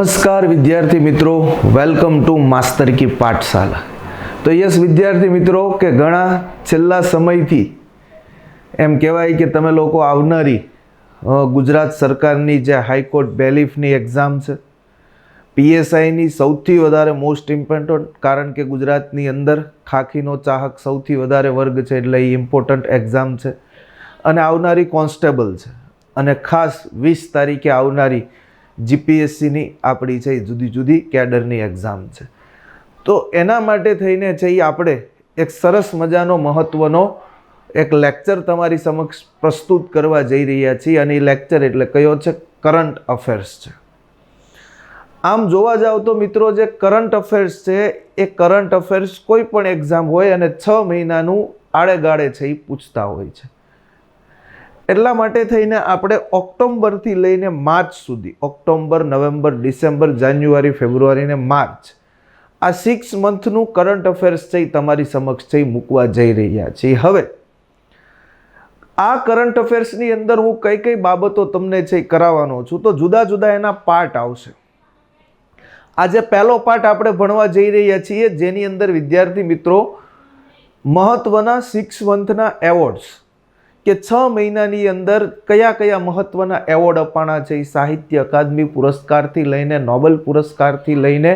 નમસ્કાર વિદ્યાર્થી મિત્રો, વેલકમ ટુ માસ્ટર કી પાઠશાલા। તો યસ વિદ્યાર્થી મિત્રો કે ઘણા છેલ્લા સમયથી એમ કહેવાય કે તમે લોકો આવનારી ગુજરાત સરકારની જે હાઈકોર્ટ બેલીફની એક્ઝામ છે, પીએસઆઈની સૌથી વધારે મોસ્ટ ઇમ્પોર્ટન્ટ, કારણ કે ગુજરાતની અંદર ખાખીનો ચાહક સૌથી વધારે વર્ગ છે એટલે એ ઇમ્પોર્ટન્ટ એક્ઝામ છે, અને આવનારી કોન્સ્ટેબલ છે, અને ખાસ 20 તારીખે આવનારી જીપીએસસીની આપણી છે જુદી જુદી કેડરની એક્ઝામ છે। તો એના માટે થઈને છે આપણે એક સરસ મજાનો મહત્ત્વનો એક લેક્ચર તમારી સમક્ષ પ્રસ્તુત કરવા જઈ રહ્યા છીએ, અને એ લેક્ચર એટલે કયો છે? કરંટ અફેર્સ છે। આમ જોવા જાવ તો મિત્રો જે કરંટ અફેર્સ છે એ કરંટ અફેર્સ કોઈ પણ એક્ઝામ હોય અને 6 મહિનાનું આડેગાળે છે એ પૂછતા હોય છે। એટલા માટે થઈને આપણે ઓક્ટોબરથી લઈને માર્ચ સુધી, ઓક્ટોબર, નવેમ્બર, ડિસેમ્બર, જાન્યુઆરી, ફેબ્રુઆરી ને માર્ચ, આ 6 મંથનું કરંટ અફેર્સ છે તમારી સમક્ષ છે મૂકવા જઈ રહ્યા છીએ। હવે આ કરંટ અફેર્સની અંદર હું કઈ કઈ બાબતો તમને છે કરાવવાનો છું, તો જુદા જુદા એના પાર્ટ આવશે। આજે પહેલો પાર્ટ આપણે ભણવા જઈ રહ્યા છીએ, જેની અંદર વિદ્યાર્થી મિત્રો મહત્વના 6 મંથના એવોર્ડ્સ કે 6 મહિનાની અંદર કયા કયા મહત્વના એવોર્ડ અપાણા છે, સાહિત્ય અકાદમી પુરસ્કારથી લઈને નોબેલ પુરસ્કારથી લઈને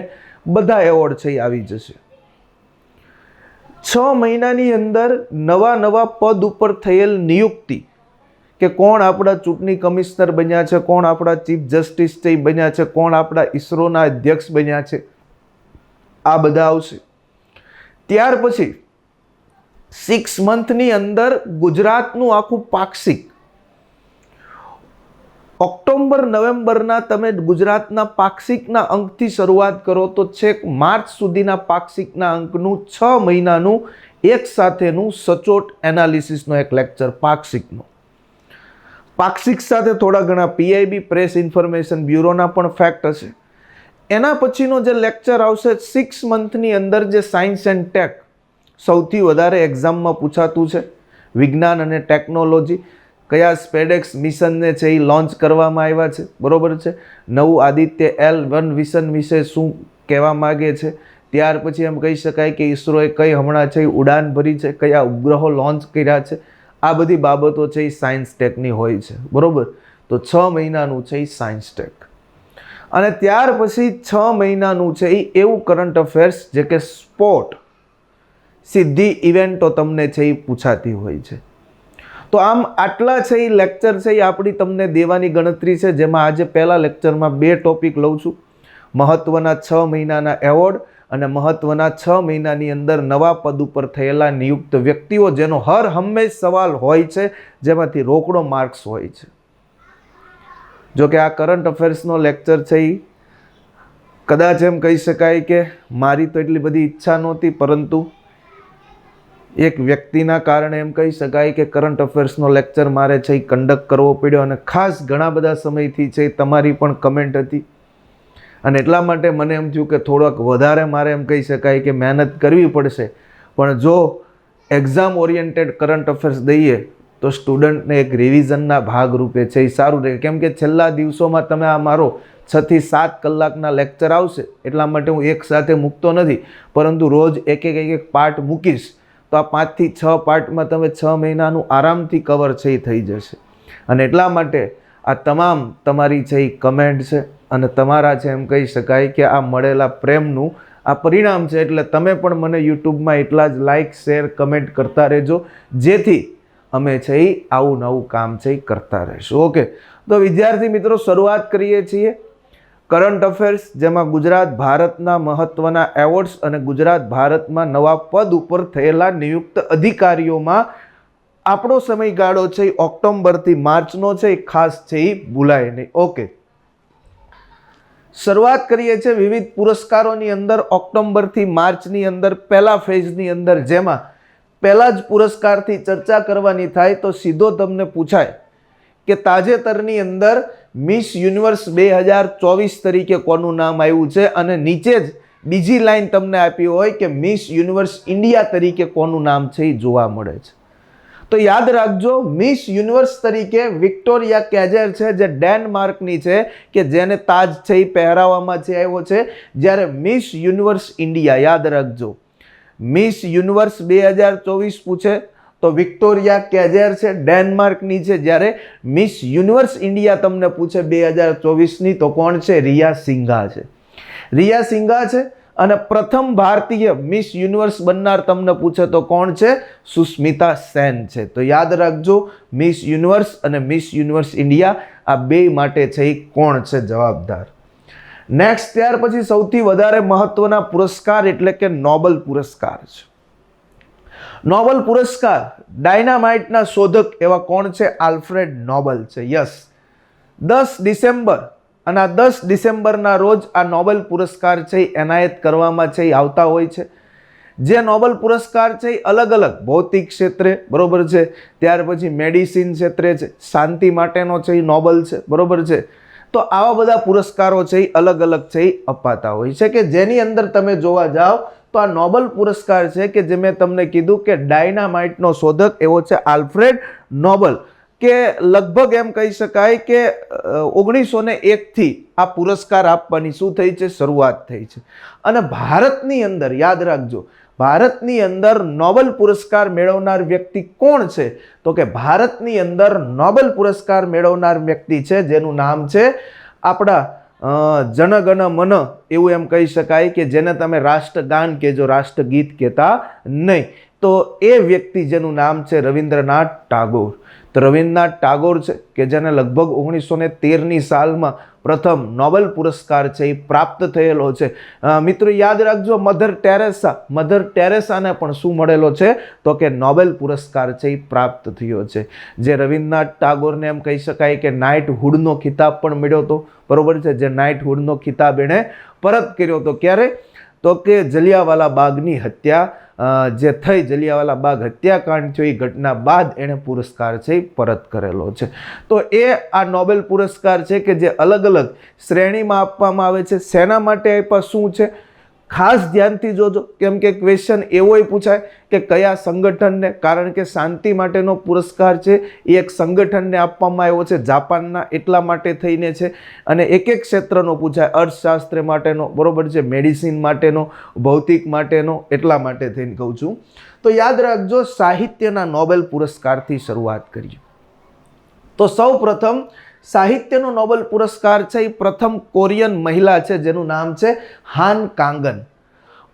બધા એવોર્ડ છે આવી જશે। 6 મહિનાની અંદર નવા પદ ઉપર થયેલ નિયુક્તિ, કે કોણ આપણા ચૂંટણી કમિશનર બન્યા છે, કોણ આપણા ચીફ જસ્ટિસ છે બન્યા છે, કોણ આપણા ઈસરોના અધ્યક્ષ બન્યા છે, આ બધા આવશે। ત્યાર પછી 6 મંથની અંદર ગુજરાતનું આખું પાક્ષિક, ઓક્ટોબર નવેમ્બરના તમે ગુજરાતના પાક્ષિકના અંકથી શરૂઆત કરો તો છેક માર્ચ સુધીના પાક્ષિકના અંકનું 6 મહિનાનું એક સાથેનું સચોટ એનાલિસિસનો એક લેક્ચર પાક્ષિકનો। પાક્ષિક સાથે થોડા ઘણા પીઆઈબી પ્રેસ ઇન્ફોર્મેશન બ્યુરોના પણ ફેક્ટ હશે। એના પછીનો જે લેક્ચર આવશે 6 મંથની અંદર, જે સાયન્સ એન્ડ ટેક સૌથી વધારે એક્ઝામમાં પૂછાતું છે, વિજ્ઞાન અને ટેકનોલોજી, કયા સ્પેડેક્સ મિશનને છે એ લોન્ચ કરવામાં આવ્યા છે, બરોબર છે, નવું આદિત્ય L1 મિશન વિશે શું કહેવા માગે છે, ત્યાર પછી એમ કહી શકાય કે ઈસરોએ કઈ હમણાં છે ઉડાન ભરી છે, કયા ઉપગ્રહો લોન્ચ કર્યા છે, આ બધી બાબતો છે એ સાયન્સ ટેકની હોય છે, બરોબર। તો 6 મહિનાનું છે એ સાયન્સ ટેક, અને ત્યાર પછી 6 મહિનાનું છે એ એવું કરંટ અફેર્સ જે કે સ્પોર્ટ, સીધી ઇવેન્ટો તમને છે એ પૂછાતી હોય છે। તો આમ આટલા છે એ લેક્ચર છે એ આપણી તમને દેવાની ગણતરી છે, જેમાં આજે પહેલા લેક્ચરમાં 2 ટોપિક લઉં છું, મહત્વના 6 મહિનાના એવોર્ડ અને મહત્વના 6 મહિનાની અંદર નવા પદ ઉપર થયેલા નિયુક્ત વ્યક્તિઓ, જેનો હર હંમેશ સવાલ હોય છે, જેમાંથી રોકડો માર્ક્સ હોય છે। જો કે આ કરંટ અફેર્સનો લેક્ચર છે એ કદાચ એમ કહી શકાય કે મારી તો એટલી બધી ઈચ્છા નહોતી, પરંતુ એક વ્યક્તિના કારણે એમ કહી શકાય કે કરંટ અફેર્સનો લેક્ચર મારે છે એ કન્ડક્ટ કરવો પડ્યો, અને ખાસ ઘણા બધા સમયથી છે તમારી પણ કમેન્ટ હતી, અને એટલા માટે મને એમ થયું કે થોડોક વધારે મારે એમ કહી શકાય કે મહેનત કરવી પડશે, પણ જો એક્ઝામ ઓરિએન્ટેડ કરંટ અફેર્સ દઈએ તો સ્ટુડન્ટને એક રિવિઝનના ભાગરૂપે છે એ સારું રહે, કેમ કે છેલ્લા દિવસોમાં તમે આ મારો 6 થી 7 કલાકના લેક્ચર આવશે, એટલા માટે હું એક સાથે મૂકતો નથી, પરંતુ રોજ એક પાર્ટ મૂકીશ, તો આ 5 થી 6 પાર્ટમાં તમે 6 મહિનાનું આરામથી કવર છે એ થઈ જશે। અને એટલા માટે આ તમામ તમારી છે એ કમેન્ટ છે, અને તમારા છે એમ કહી શકાય કે આ મળેલા પ્રેમનું આ પરિણામ છે, એટલે તમે પણ મને યુટ્યુબમાં એટલા જ લાઇક, શેર, કમેન્ટ કરતા રહેજો, જેથી અમે છે એ આવું નવું કામ છે એ કરતા રહીશું। ઓકે, તો વિદ્યાર્થી મિત્રો શરૂઆત કરીએ છીએ કરંટ અફેર્સ, જેમાં ગુજરાત ભારતના મહત્વના એવોર્ડ્સ અને ગુજરાત ભારતમાં નવા પદ ઉપર થયેલા નિયુક્ત અધિકારીઓમાં આપણો સમયગાળો છે ઓક્ટોબરથી માર્ચનો છે, ખાસ છે એ ભૂલાય નહીં। ઓકે, શરૂઆત કરીએ છીએ વિવિધ પુરસ્કારોની અંદર ઓક્ટોબરથી માર્ચની અંદર પહેલા ફેઝની અંદર, જેમાં પહેલા જ પુરસ્કારથી ચર્ચા કરવાની થાય તો સીધો તમને પૂછાય કે તાજેતરની અંદર મિસ યુનિવર્સ 2024 તરીકે કોનું નામ આવ્યું છે, અને નીચે જ બીજી લાઈન તમને આપી હોય કે મિસ યુનિવર્સ ઇન્ડિયા તરીકે કોનું નામ છે એ જોવા મળે છે। તો યાદ રાખજો, મિસ યુનિવર્સ તરીકે વિક્ટોરિયા કેજર છે, જે ડેનમાર્કની છે, કે જેને તાજ છે એ પહેરાવવામાં છે આવ્યો છે. જ્યારે મિસ યુનિવર્સ ઇન્ડિયા, યાદ રાખજો, મિસ યુનિવર્સ 2024 પૂછે તો વિક્ટોરિયા કેજર છે, ડેનમાર્કની છે. જ્યારે મિસ યુનિવર્સ ઇન્ડિયા તમને પૂછે 2024ની તો કોણ છે? રિયા સિંઘા છે. રિયા સિંઘા છે. અને પ્રથમ ભારતીય મિસ યુનિવર્સ બનનાર તમને પૂછે તો કોણ છે? સુસ્મિતા સેન છે. તો યાદ રાખજો, મિસ યુનિવર્સ અને મિસ યુનિવર્સ ઇન્ડિયા આ બે માટે છે એ કોણ છે જવાબદાર. નેક્સ્ટ, ત્યાર પછી સૌથી વધારે મહત્વના પુરસ્કાર એટલે કે નોબલ પુરસ્કાર છે. નોબલ પુરસ્કાર ડાયનામાઇટના શોધક એવા કોણ છે? આલ્ફ્રેડ નોબલ છે. યસ, 10 ડિસેમ્બર અને આ 10 ડિસેમ્બરના રોજ આ નોબેલ પુરસ્કાર છે એનાયત કરવામાં છે આવતા હોય છે. જે નોબેલ પુરસ્કાર છે એ અલગ અલગ ભૌતિક ક્ષેત્રે, બરોબર છે, ત્યાર પછી મેડિસિન ક્ષેત્રે છે, શાંતિ માટેનો છે એ નોબેલ છે, બરોબર છે. તો આવા બધા પુરસ્કારો છે એ અલગ અલગ છે એ અપાતા હોય છે, કે જેની અંદર તમે જોવા જાઓ તો આ નોબેલ પુરસ્કાર છે કે જે મેં તમને કીધું કે ડાયનામાઇટનો શોધક એવો છે આલ્ફ્રેડ નોબલ, કે લગભગ એમ કહી શકાય કે 1901 થી આ પુરસ્કાર આપવાની શું થઈ છે? શરૂઆત થઈ છે. અને ભારતની અંદર યાદ રાખજો, ભારતની અંદર નોબેલ પુરસ્કાર મેળવનાર વ્યક્તિ કોણ છે? તો કે ભારતની અંદર નોબેલ પુરસ્કાર મેળવનાર વ્યક્તિ છે જેનું નામ છે આપણા જનગણ મન, એવું એમ કહી શકાય, કે જેને તમે રાષ્ટ્રગાન કહેજો, રાષ્ટ્રગીત કહેતા નહીં. તો એ વ્યક્તિ જેનું નામ છે રવિન્દ્રનાથ ટાગોર. તો રવિન્દ્રનાથ ટાગોર છે કે જેને લગભગ 1913ની સાલમાં પ્રથમ નોબેલ પુરસ્કાર છે એ પ્રાપ્ત થયેલો છે. મિત્રો યાદ રાખજો, મધર ટેરેસાને પણ શું મળેલો છે? તો કે નોબેલ પુરસ્કાર છે એ પ્રાપ્ત થયો છે. જે રવિન્દ્રનાથ ટાગોરને એમ કહી શકાય કે નાઇટહુડનો ખિતાબ પણ મળ્યો હતો, બરોબર છે. જે નાઇટહુડનો ખિતાબ એણે પરત કર્યો હતો. ક્યારે? તો કે જલિયાવાલા બાગની હત્યા જે થઈ, જલિયાવાલા બાગ હત્યાકાંડ થયો એ ઘટના બાદ એણે પુરસ્કાર છે એ પરત કરેલો છે. તો એ આ નોબેલ પુરસ્કાર છે કે જે અલગ અલગ શ્રેણીમાં આપવામાં આવે છે. શેના માટે આપ્યા, શું છે? ખાસ ધ્યાનથી જોજો, કેમ કે ક્વેશ્ચન એવોય પૂછાય કે કયા સંગઠનને, કારણ કે શાંતિ માટેનો પુરસ્કાર છે એ એક સંગઠનને આપવામાં આવ્યો છે, જાપાનના, એટલા માટે થઈને છે. અને એક એક ક્ષેત્રનો પૂછાય, અર્થશાસ્ત્ર માટેનો, બરોબર છે, મેડિસિન માટેનો, ભૌતિક માટેનો, એટલા માટે થઈને કહું છું. તો યાદ રાખજો, સાહિત્યના નોબેલ પુરસ્કારથી શરૂઆત કરીએ. તો સૌ પ્રથમ સાહિત્યનો નોબેલ પુરસ્કાર છે એ પ્રથમ કોરિયન મહિલા છે જેનું નામ છે હાન કાંગન.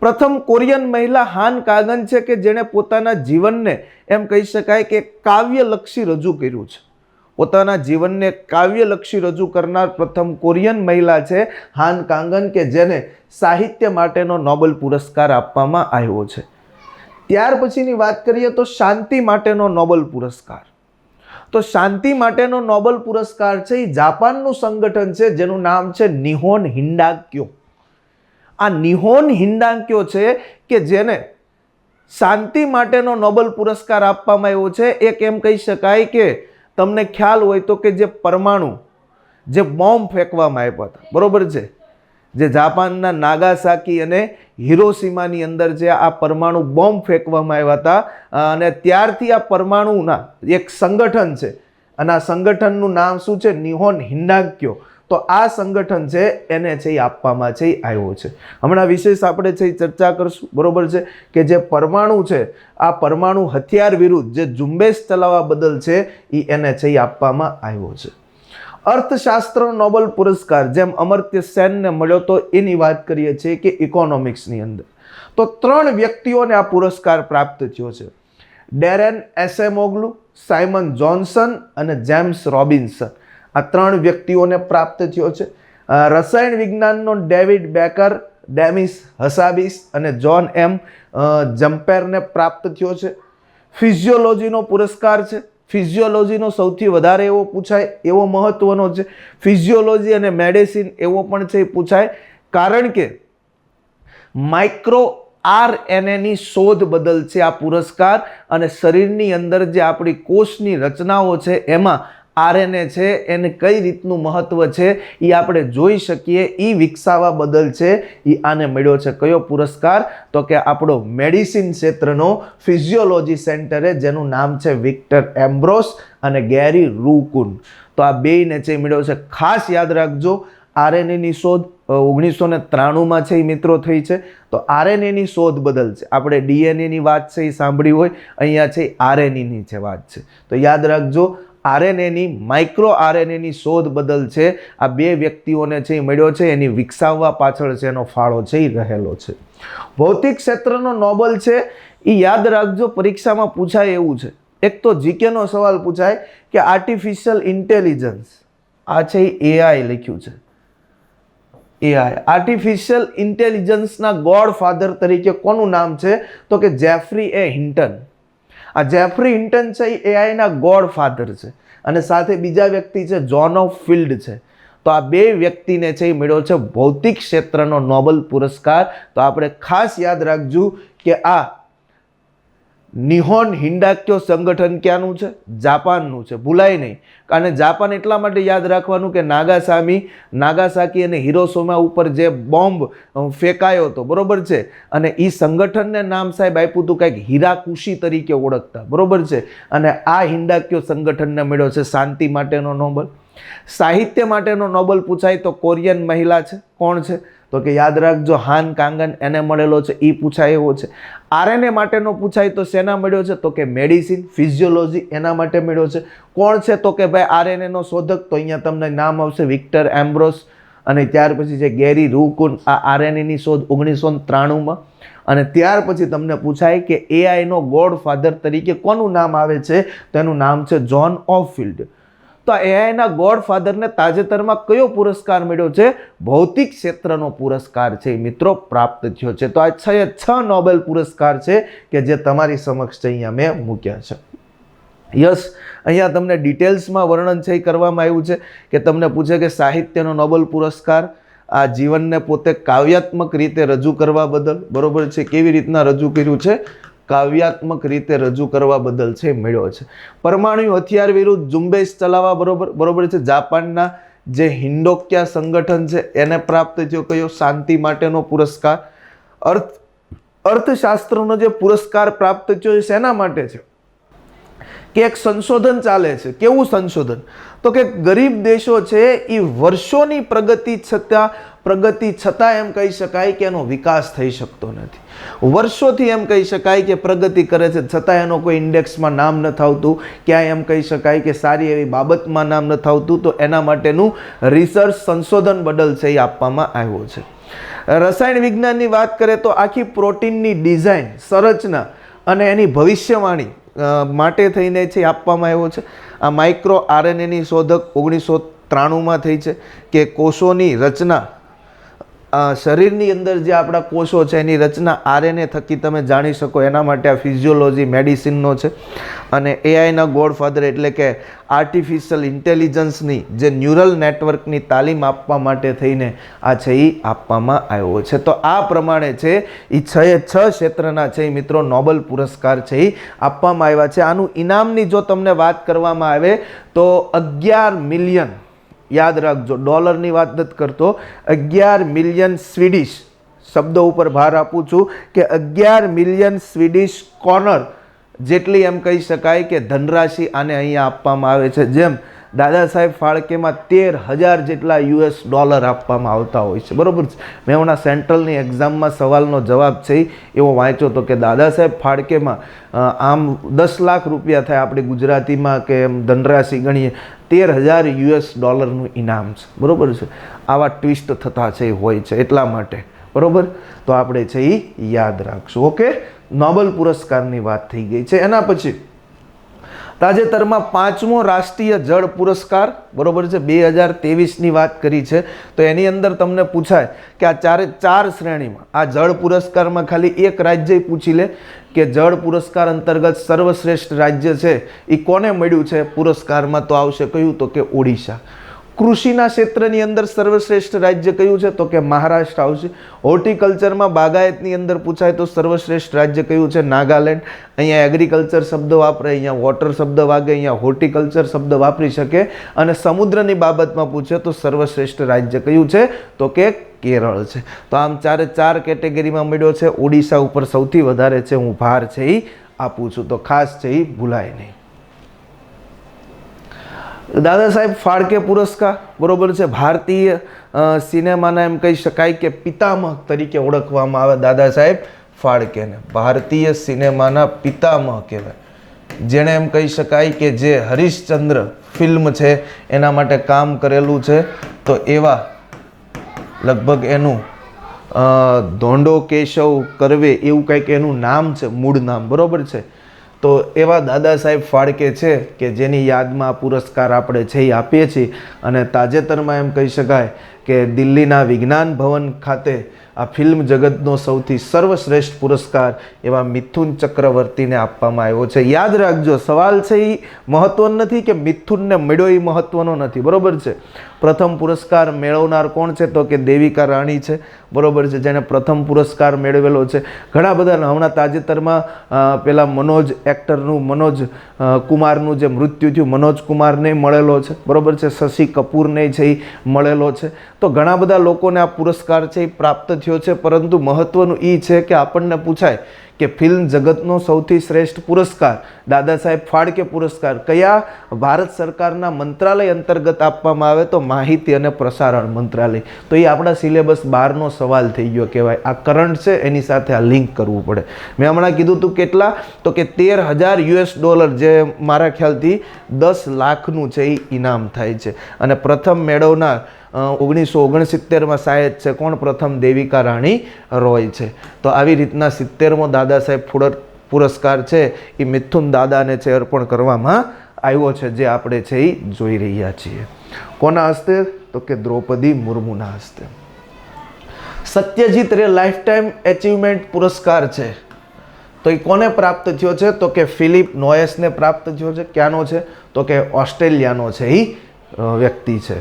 પ્રથમ કોરિયન મહિલા હાન કાંગન છે કે જેણે પોતાના જીવનને એમ કહી શકાય કે કાવ્યલક્ષી રજૂ કર્યું છે. પોતાના જીવનને કાવ્યલક્ષી રજૂ કરનાર પ્રથમ કોરિયન મહિલા છે હાન કાંગન, કે જેને સાહિત્ય માટેનો નોબેલ પુરસ્કાર આપવામાં આવ્યો છે. ત્યાર પછીની વાત કરીએ તો શાંતિ માટેનો નોબેલ પુરસ્કાર. તો શાંતિ માટેનો નોબેલ પુરસ્કાર છે એ જાપાનનું સંગઠન છે જેનું નામ છે નિહોન હિન્ડાક્યો. આ નિહોન હિન્ડાક્યો છે કે જેને શાંતિ માટેનો નોબેલ પુરસ્કાર આપવામાં આવ્યો છે. એક એમ કહી શકાય કે તમને ખ્યાલ હોય તો કે જે પરમાણુ, જે બોમ્બ ફેંકવામાં આવ્યા હતા, બરોબર છે, જે જાપાનના નાગાસાકી અને હિરોશીમાની અંદર જે આ પરમાણુ બોમ્બ ફેંકવામાં આવ્યા હતા, અને ત્યારથી આ પરમાણુના એક સંગઠન છે અને આ સંગઠનનું નામ શું છે? નિહોન હિન્ડાક્યો. તો આ સંગઠન છે એને છે એ આપવામાં છે આવ્યો છે. હમણાં વિશેષ આપણે છે ચર્ચા કરશું, બરોબર છે, કે જે પરમાણુ છે, આ પરમાણુ હથિયાર વિરુદ્ધ જે ઝુંબેશ ચલાવવા બદલ છે એ એને છે આપવામાં આવ્યો છે. અર્થશાસ્ત્ર નોબેલ પુરસ્કાર જેમ અમર્ત્ય સેનને મળ્યો તો એની વાત કરીએ છીએ કે ઇકોનોમિક્સની અંદર તો 3 વ્યક્તિઓને આ પુરસ્કાર પ્રાપ્ત થયો છે. ડેરેન એસેમોગ્લુ, સાયમન જોન્સન અને જેમ્સ રોબિન્સન. આ 3 વ્યક્તિઓને પ્રાપ્ત થયો છે. રસાયણ વિજ્ઞાનનો ડેવિડ બેકર, ડેમિસ હસાબિસ અને જોન એમ જમ્પેરને પ્રાપ્ત થયો છે. ફિઝિયોલોજીનો પુરસ્કાર છે. ફિઝિયોલોજીનો સૌથી વધારે એવો પૂછાય, એવો મહત્વનો છે. ફિઝિયોલોજી અને મેડિસિન એવો પણ છે પૂછાય, કારણ કે માઇક્રો RNAની શોધ બદલ છે આ પુરસ્કાર, અને શરીરની અંદર જે આપણી કોષની રચનાઓ છે એમાં આરએનએ છે એને કઈ રીતનું મહત્વ છે એ આપણે જોઈ શકીએ. એ વિકસાવવા બદલ છે એ આને મળ્યો છે કયો પુરસ્કાર? તો કે આપણો મેડિસિન ક્ષેત્રનો ફિઝિયોલોજી સેન્ટરે, જેનું નામ છે વિક્ટર એમ્બ્રોસ અને ગેરી રૂકુન. તો આ બેયને છે મળ્યો છે. ખાસ યાદ રાખજો, આરએનએની શોધ 1993માં છે એ મિત્રો થઈ છે. તો આરએનએની શોધ બદલ છે, આપણે ડીએનએની વાત છે એ સાંભળી હોય, અહીંયા છે આરએનએની છે વાત છે. તો યાદ રાખજો, આરએનએની માઇક્રો આરએનએની શોધ બદલ છે આ બે વ્યક્તિઓને છે એ મળ્યો છે. એની વિકસાવવા પાછળ છે એનો ફાળો છે એ રહેલો છે. ભૌતિક ક્ષેત્રનો નોબલ છે એ યાદ રાખજો, પરીક્ષામાં પૂછાય એવું છે. એક તો જીકેનો સવાલ પૂછાય કે આર્ટિફિશિયલ ઇન્ટેલિજન્સ, આ છે એઆઈ લખ્યું છે. એઆઈ આર્ટિફિશિયલ ઇન્ટેલિજન્સના ગોડફાધર તરીકે કોનું નામ છે? તો કે જેફરી એ હિન્ટન. આ જેફરી હિન્ટન છે એ એઆઈના ગોડફાધર છે અને સાથે બીજા વ્યક્તિ છે જોન ઓફ ફિલ્ડ છે. તો આ બે વ્યક્તિને છે એ મળ્યો છે ભૌતિક ક્ષેત્રનો નોબલ પુરસ્કાર. તો આપણે ખાસ યાદ રાખજો કે આ નિહોન હિન્ડાક્યો સંગઠન ક્યાંનું છે? જાપાનનું છે, ભૂલાય નહીં. અને જાપાન એટલા માટે યાદ રાખવાનું કે નાગાસાકી અને હિરોશિમા ઉપર જે બોમ્બ ફેંકાયો હતો, બરોબર છે, અને એ સંગઠનને નામ સાહેબ આપ્યું હતું કંઈક હીરાકુશી તરીકે ઓળખતા, બરોબર છે. અને આ હિન્ડાક્યો સંગઠનને મળ્યો છે શાંતિ માટેનો નોબલ. સાહિત્ય માટેનો નોબલ પૂછાય તો કોરિયન મહિલા છે, કોણ છે? તો કે યાદ રાખજો હાન કાંગન, એને મળેલો છે, એ પૂછાય એવો છે. આરએનએ માટેનો પૂછાય તો શેના મળ્યો છે? તો કે મેડિસિન ફિઝિયોલોજી, એના માટે મળ્યો છે. કોણ છે? તો કે ભાઈ આરએનએ નો શોધક, તો અહીંયા તમને નામ આવશે વિક્ટર એમ્બ્રોસ. અને ત્યાર પછી છે ગેરી રૂકુન, આ આરએનએ ની શોધ 1993માં. અને ત્યાર પછી તમને પૂછાય કે એઆઈ નો ગોડફાધર તરીકે કોનું નામ આવે છે? તો એનું નામ છે જોન ઓફ ફિલ્ડ. તો એઆઈના ગોડફાધરને તાજેતરમાં કયો પુરસ્કાર મળ્યો છે? ભૌતિક ક્ષેત્રનો પુરસ્કાર છે મિત્રો પ્રાપ્ત થયો છે. તો આ 6 નોબેલ પુરસ્કાર છે કે જે તમારી સમક્ષ છે અહીંયા મેં મૂક્યા છે. યસ, અહીંયા તમને ડિટેલ્સમાં વર્ણન છે કરવામાં આવ્યું છે કે તમને પૂછે કે સાહિત્યનો નોબેલ પુરસ્કાર આ જીવનને પોતે કાવ્યાત્મક રીતે રજૂ કરવા બદલ, બરોબર છે, કેવી રીતના રજૂ કર્યું છે? કાવ્યાત્મક રીતે રજૂ કરવા બદલ છે મળ્યો છે. પરમાણુ હથિયાર વિરુદ્ધ ઝુંબેશ ચલાવવા, બરોબર છે, જાપાનના જે હિન્ડોક્યા સંગઠન છે એને પ્રાપ્ત થયો કયો? શાંતિ માટેનો પુરસ્કાર. અર્થશાસ્ત્રનો જે પુરસ્કાર પ્રાપ્ત થયો છે શેના માટે છે? કે એક સંશોધન ચાલે છે. કેવું સંશોધન? તો કે ગરીબ દેશો છે એ વર્ષોની પ્રગતિ છતાં એમ કહી શકાય કે એનો વિકાસ થઈ શકતો નથી. વર્ષોથી એમ કહી શકાય કે પ્રગતિ કરે છે છતાં એનો કોઈ ઇન્ડેક્સમાં નામ નથી આવતું, ક્યાંય એમ કહી શકાય કે સારી એવી બાબતમાં નામ નથી આવતું. તો એના માટેનું રિસર્ચ સંશોધન બદલ છે એ આપવામાં આવ્યો છે. રસાયણ વિજ્ઞાનની વાત કરીએ તો આખી પ્રોટીનની ડિઝાઇન, સંરચના અને એની ભવિષ્યવાણી માટે થઈને છે આપવામાં આવ્યો છે. આ માઇક્રો આરએનએની શોધક 1993માં થઈ છે કે કોષોની રચના, શરીરની અંદર જે આપણા કોષો છે એની રચના આરએનએ થકી તમે જાણી શકો, એના માટે આ ફિઝિયોલોજી મેડિસિનનો છે. અને એઆઈના ગોડફાધર એટલે કે આર્ટિફિશિયલ ઇન્ટેલિજન્સની જે ન્યુરલ નેટવર્કની તાલીમ આપવા માટે થઈને આ છે એ આપવામાં આવ્યો છે. તો આ પ્રમાણે છે એ 6 ક્ષેત્રના છે મિત્રો નોબેલ પુરસ્કાર છે એ આપવામાં આવ્યા છે. આનું ઇનામની જો તમને વાત કરવામાં આવે તો 11 મિલિયન, યાદ રાખજો, ડોલરની વાત નથી કરતો, 11 મિલિયન સ્વીડિશ, શબ્દો ઉપર ભાર આપું છું કે 11 મિલિયન સ્વીડિશ કોર્નર જેટલી એમ કહી શકાય કે ધનરાશિ આને અહીંયા આપવામાં આવે છે. જેમ દાદા સાહેબ ફાળકેમાં 13,000 જેટલા $US આપવામાં આવતા હોય છે, બરોબર છે. મેં હમણાં સેન્ટ્રલની એક્ઝામમાં સવાલનો જવાબ છે એવો વાંચ્યો હતો કે દાદા સાહેબ ફાળકેમાં આમ 10 લાખ રૂપિયા થાય, આપણી ગુજરાતીમાં કે એમ ધનરાશિ ગણીએ $13,000 નું ઇનામ છે, બરોબર છે. આવા ટ્વિસ્ટ થતા છે હોય છે એટલા માટે, બરોબર. તો આપણે છે એ યાદ રાખશું. ઓકે, નોબેલ પુરસ્કારની વાત થઈ ગઈ છે. એના પછી તાજેતરમાં 5મો રાષ્ટ્રીય જળ પુરસ્કાર, બરોબર છે, 2023ની વાત કરી છે. તો એની અંદર તમને પૂછાય કે આ 4 શ્રેણીમાં આ જળ પુરસ્કારમાં ખાલી એક રાજ્ય પૂછી લે કે જળ પુરસ્કાર અંતર્ગત સર્વશ્રેષ્ઠ રાજ્ય છે એ કોને મળ્યું છે પુરસ્કારમાં? તો આવશે કયું? તો કે ઓડિશા. કૃષિના ક્ષેત્રની અંદર સર્વશ્રેષ્ઠ રાજ્ય કયું છે? તો કે મહારાષ્ટ્ર આવશે. હોર્ટિકલ્ચરમાં બાગાયતની અંદર પૂછાય તો સર્વશ્રેષ્ઠ રાજ્ય કયું છે? નાગાલેન્ડ. અહીંયા એગ્રીકલ્ચર શબ્દ વાપરે, અહીંયા વોટર શબ્દ વાગે, અહીંયા હોર્ટિકલ્ચર શબ્દ વાપરી શકે. અને સમુદ્રની બાબતમાં પૂછે તો સર્વશ્રેષ્ઠ રાજ્ય કયું છે? તો કે કેરળ છે. તો આમ ચારે ચાર કેટેગરીમાં મળ્યો છે. ઓડિશા ઉપર સૌથી વધારે છે, હું ભાર છે એ આપું છું, તો ખાસ છે એ ભૂલાય નહીં. દાદા સાહેબ ફાળકે પુરસ્કાર, બરોબર છે, ભારતીય સિનેમાના એમ કહી શકાય કે પિતામહ તરીકે ઓળખવામાં આવે દાદા સાહેબ ફાળકેને. ભારતીય સિનેમાના પિતામહ કહેવાય, જેણે એમ કહી શકાય કે જે હરિશ્ચંદ્ર ફિલ્મ છે એના માટે કામ કરેલું છે. તો એવા લગભગ એનું ધોંડો કેશવ કરવે એવું કંઈક એનું નામ છે, મૂળ નામ, બરોબર છે. તો એવા દાદા સાહેબ ફાળકે છે કે જેની યાદમાં આ પુરસ્કાર આપણે છે એ આપીએ છીએ. અને તાજેતરમાં એમ કહી શકાય કે દિલ્હીના વિજ્ઞાન ભવન ખાતે આ ફિલ્મ જગતનો સૌથી સર્વશ્રેષ્ઠ પુરસ્કાર એવા મિથુન ચક્રવર્તીને આપવામાં આવ્યો છે. યાદ રાખજો, સવાલ છે એ મહત્વનો નથી કે મિથુનને મળ્યો એ મહત્વનો નથી, બરોબર છે. પ્રથમ પુરસ્કાર મેળવનાર કોણ છે? તો કે દેવિકા રાણી છે, બરોબર છે, જેણે પ્રથમ પુરસ્કાર મેળવેલો છે. ઘણા બધા હમણાં તાજેતરમાં પેલા મનોજ એક્ટરનું મનોજ કુમારનું જે મૃત્યુ થયું, મનોજ કુમારને મળેલો છે, બરોબર છે. શશી કપૂરને છે એ મળેલો છે. તો ઘણા બધા લોકોને આ પુરસ્કાર છે એ પ્રાપ્ત થયો છે. પરંતુ મહત્વનું એ છે કે આપણને પૂછાય કે ફિલ્મ જગતનો સૌથી શ્રેષ્ઠ પુરસ્કાર દાદા સાહેબ ફાળકે પુરસ્કાર કયા ભારત સરકારના મંત્રાલય અંતર્ગત આપવામાં આવે? તો માહિતી અને પ્રસારણ મંત્રાલય. તો એ આપણા સિલેબસ 12નો સવાલ થઈ ગયો કહેવાય. આ કરંટ છે, એની સાથે આ લિંક કરવું પડે. મેં હમણાં કીધું હતું કેટલા? તો કે $13,000, જે મારા ખ્યાલથી 10 લાખનું છે એ ઇનામ થાય છે. અને પ્રથમ મેળવનાર 1969માં શાયદ છે કોણ? પ્રથમ દેવિકા રાણી રોય છે. તો આવી રીતના 70મો દાદા સાહેબ પુરસ્કાર છે એ મિથુન દાદાને છે અર્પણ કરવામાં આવ્યો છે, જે આપણે છે એ જોઈ રહ્યા છીએ. કોના હસ્તે? તો કે દ્રૌપદી મુર્મુના હસ્તે. સત્યજીત રે લાઈફ ટાઈમ એચિવમેન્ટ પુરસ્કાર છે, તો એ કોને પ્રાપ્ત થયો છે? તો કે ફિલિપ નોયસને પ્રાપ્ત થયો છે. ક્યાંનો છે? તો કે ઓસ્ટ્રેલિયાનો છે એ વ્યક્તિ છે.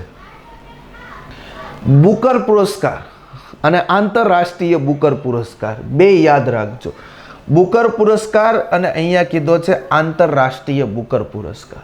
બુકર પુરસ્કાર અને આંતરરાષ્ટ્રીય બુકર પુરસ્કાર બે યાદ રાખજો. બુકર પુરસ્કાર અને અહીંયા કીધો છે આંતરરાષ્ટ્રીય બુકર પુરસ્કાર.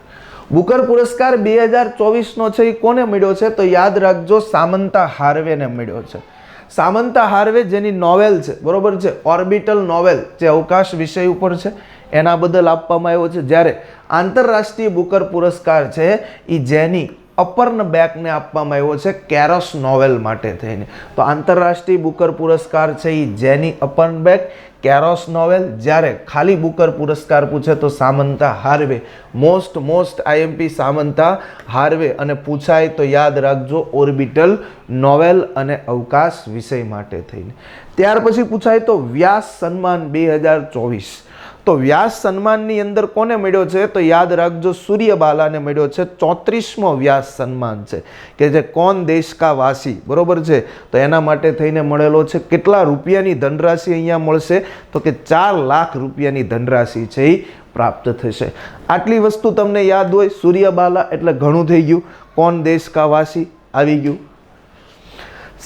બુકર પુરસ્કાર 2024નો છે એ કોને મળ્યો છે? તો યાદ રાખજો, સામંતા હાર્વેને મળ્યો છે. સામંતા હાર્વે જેની નોવેલ છે, બરોબર છે, ઓર્બિટલ નોવેલ, જે અવકાશ વિષય ઉપર છે, એના બદલ આપવામાં આવ્યો છે. જ્યારે આંતરરાષ્ટ્રીય બુકર પુરસ્કાર છે એ જેની અપર્ન બેકને આપવામાં આવ્યો છે કેરોસ નોવેલ માટે થઈને. તો આંતરરાષ્ટ્રીય બુકર પુરસ્કાર છે એ જેની અપર્ન બેક, કેરોસ નોવેલ. જ્યારે ખાલી બુકર પુરસ્કાર પૂછે તો સામંતા હાર્વે, મોસ્ટ આઈએમપી સામંતા હાર્વે. અને પૂછાય તો યાદ રાખજો ઓર્બિટલ નોવેલ અને અવકાશ વિષય માટે થઈને. ત્યાર પછી પૂછાય તો વ્યાસ સન્માન 2024. તો વ્યાસ સન્માનની અંદર કોને મળ્યો છે? તો યાદ રાખજો સૂર્યબાલાને મળ્યો છે. 34મો વ્યાસ સન્માન છે કે જે કોણ દેશ કા વાસી, બરોબર છે. તો એના માટે થઈને મળેલો છે. કેટલા રૂપિયાની ધનરાશિ અહીંયા મળશે? તો કે 4 લાખ રૂપિયાની ધનરાશિ છે એ પ્રાપ્ત થશે. આટલી વસ્તુ તમને યાદ હોય, સૂર્યબાલા એટલે ઘણું થઈ ગયું. કોણ દેશ કા વાસી આવી ગયું.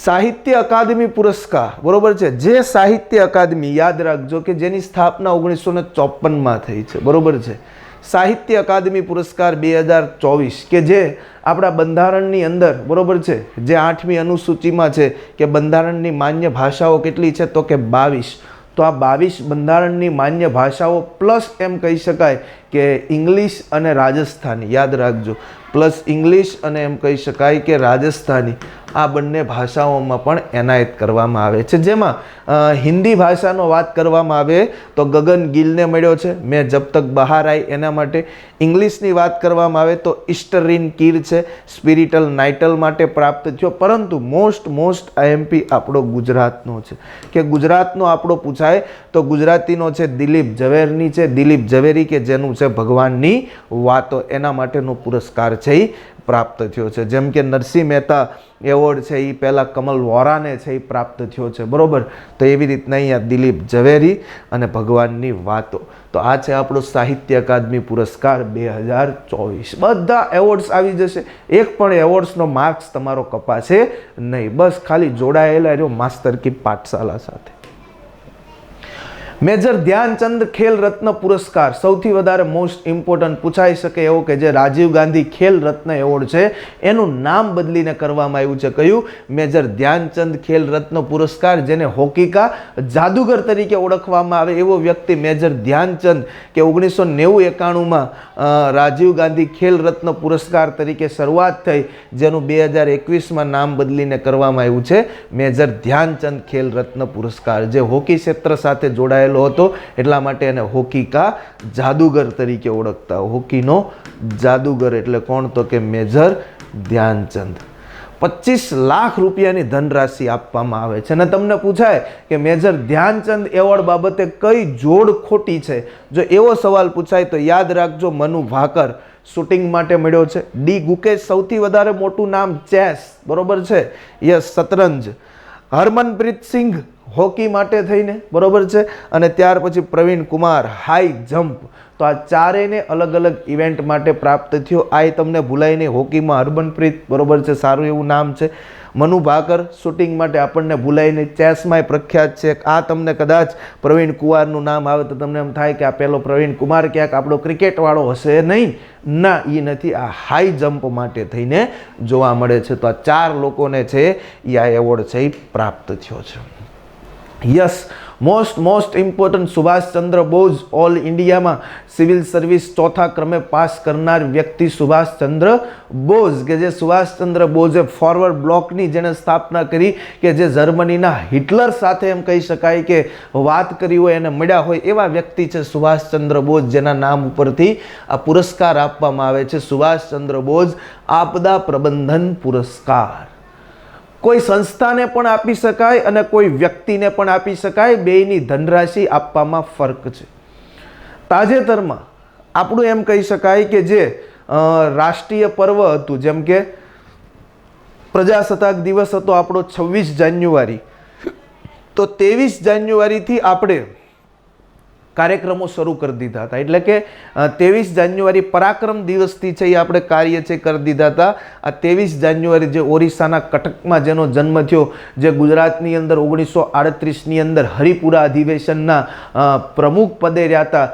સાહિત્ય અકાદમી પુરસ્કાર, બરોબર છે, જે સાહિત્ય અકાદમી યાદ રાખજો કે જેની સ્થાપના 1954માં થઈ છે, બરોબર છે. સાહિત્ય અકાદમી પુરસ્કાર 2024 કે જે આપણા બંધારણની અંદર, બરોબર છે, જે 8મી અનુસૂચિમાં છે કે બંધારણની માન્ય ભાષાઓ કેટલી છે? તો કે 22. તો આ 22 બંધારણની માન્ય ભાષાઓ પ્લસ એમ કહી શકાય કે ઇંગ્લિશ અને રાજસ્થાની, યાદ રાખજો, પ્લસ ઇંગ્લિશ અને એમ કહી શકાય કે રાજસ્થાની, આ બંને ભાષાઓમાં પણ એનાયત કરવામાં આવે છે. જેમાં હિન્દી ભાષાનો વાત કરવામાં આવે તો ગગન ગિલને મળ્યો છે, મેં જબ તક બહાર આઈ એના માટે. ઇંગ્લિશની વાત કરવામાં આવે તો ઇસ્ટરીન કીર છે, સ્પિરિટલ નાઇટલ માટે પ્રાપ્ત થયો. પરંતુ મોસ્ટ આઈએમપી આપણો ગુજરાતનો છે કે ગુજરાતનો આપણો પૂછાય તો ગુજરાતીનો છે દિલીપ ઝવેરની છે. દિલીપ ઝવેરી કે જેનું છે છે ભગવાનની વાતો, એના માટેનો પુરસ્કાર છે એ પ્રાપ્ત થયો છે. જેમ કે નરસિંહ મહેતા એવોર્ડ છે એ પહેલાં કમલ વોરાને છે એ પ્રાપ્ત થયો છે, બરાબર. તો એવી રીતના અહીંયા દિલીપ ઝવેરી અને ભગવાનની વાતો. તો આ છે આપણો સાહિત્ય અકાદમી પુરસ્કાર 2024. બધા એવોર્ડ્સ આવી જશે, એક પણ એવોર્ડ્સનો માર્ક્સ તમારો કપાશે નહીં. બસ ખાલી જોડાયેલા રહ્યો માસ્ટર કી પાઠશાલા સાથે. મેજર ધ્યાનચંદ ખેલ રત્ન પુરસ્કાર સૌથી વધારે મોસ્ટ ઇમ્પોર્ટન્ટ પૂછાઈ શકે એવો કે જે રાજીવ ગાંધી ખેલ રત્ન એવોર્ડ છે એનું નામ બદલીને કરવામાં આવ્યું છે. કયું? મેજર ધ્યાનચંદ ખેલ રત્ન પુરસ્કાર, જેને હોકી કા જાદુગર તરીકે ઓળખવામાં આવે એવો વ્યક્તિ મેજર ધ્યાનચંદ કે 1990-91માં રાજીવ ગાંધી ખેલ રત્ન પુરસ્કાર તરીકે શરૂઆત થઈ, જેનું 2021માં નામ બદલીને કરવામાં આવ્યું છે મેજર ધ્યાનચંદ ખેલ રત્ન પુરસ્કાર. જે હોકી ક્ષેત્ર સાથે જોડાયેલો હતો એટલા માટે એને હોકી કા જાદુગર તરીકે ઓળખતા. હોકીનો જાદુગર એટલે કોણ? તો કે મેજર ધ્યાનચંદ. 25 લાખ રૂપિયાની ધનરાશિ આપવામાં આવે છે. અને તમને પૂછાય કે મેજર ધ્યાનચંદ એવોર્ડ બાબતે કઈ જોડ ખોટી છે, જો એવો સવાલ પૂછાય તો યાદ રાખજો મનુ ભાકર શૂટિંગ માટે મળ્યો છે. ડી ગુકેશ સૌથી વધારે મોટું નામ ચેસ, બરોબર છે. યસ, શતરંજ. હરમનપ્રીત સિંઘ હોકી માટે થઈને, બરોબર છે. અને ત્યાર પછી પ્રવીણ કુમાર હાઈ જમ્પ. તો આ ચારેયને અલગ અલગ ઇવેન્ટ માટે પ્રાપ્ત થયો. આ તમને ભૂલાય નહીં, હોકીમાં હરમનપ્રીત, બરોબર છે, સારું એવું નામ છે. મનુ ભાકર શૂટિંગ માટે આપણને ભૂલાય નહીં, ચેસમાંય પ્રખ્યાત છે. આ તમને કદાચ પ્રવીણ કુમારનું નામ આવે તો તમને એમ થાય કે આ પેલો પ્રવીણ કુમાર ક્યાંક આપણો ક્રિકેટવાળો હશે. નહીં, ના, એ નથી. આ હાઈ જમ્પ માટે થઈને જોવા મળે છે. તો આ 4 લોકોને છે એ આ એવોર્ડ છે એ પ્રાપ્ત થયો છે. Yes, most important Subhashchandra Bose all ઇન્ડિયામાં સિવિલ સર્વિસ ચોથા ક્રમે પાસ કરનાર વ્યક્તિ સુભાષચંદ્ર બોઝ, કે જે સુભાષચંદ્ર બોઝે ફોરવર્ડ બ્લોકની જેને સ્થાપના કરી, કે જે જર્મનીના હિટલર સાથે એમ કહી શકાય કે વાત કરી હોય એને મળ્યા હોય એવા વ્યક્તિ છે સુભાષચંદ્ર બોઝ, જેના નામ ઉપરથી આ પુરસ્કાર આપવામાં આવે છે સુભાષચંદ્ર બોઝ આપદા પ્રબંધન પુરસ્કાર. કોઈ સંસ્થાને પણ આપી શકાય અને કોઈ વ્યક્તિને પણ આપી શકાય, બેયની ધનરાશિ આપવામાં ફરક છે. તાજેતરમાં આપણું એમ કહી શકાય કે જે રાષ્ટ્રીય પર્વ હતું, જેમ કે પ્રજાસત્તાક દિવસ હતો આપણો 26 જાન્યુઆરી, તો 23 જાન્યુઆરીથી આપણે કાર્યક્રમો શરૂ કરી દીધા હતા. એટલે કે 23 જાન્યુઆરી પરાક્રમ દિવસથી છે એ આપણે કાર્ય છે કરી દીધા હતા. આ 23 જાન્યુઆરી જે ઓરિસ્સાના કટકમાં જેનો જન્મ થયો, જે ગુજરાતની અંદર 1938ની અંદર હરિપુરા અધિવેશનના પ્રમુખ પદે રહ્યા હતા.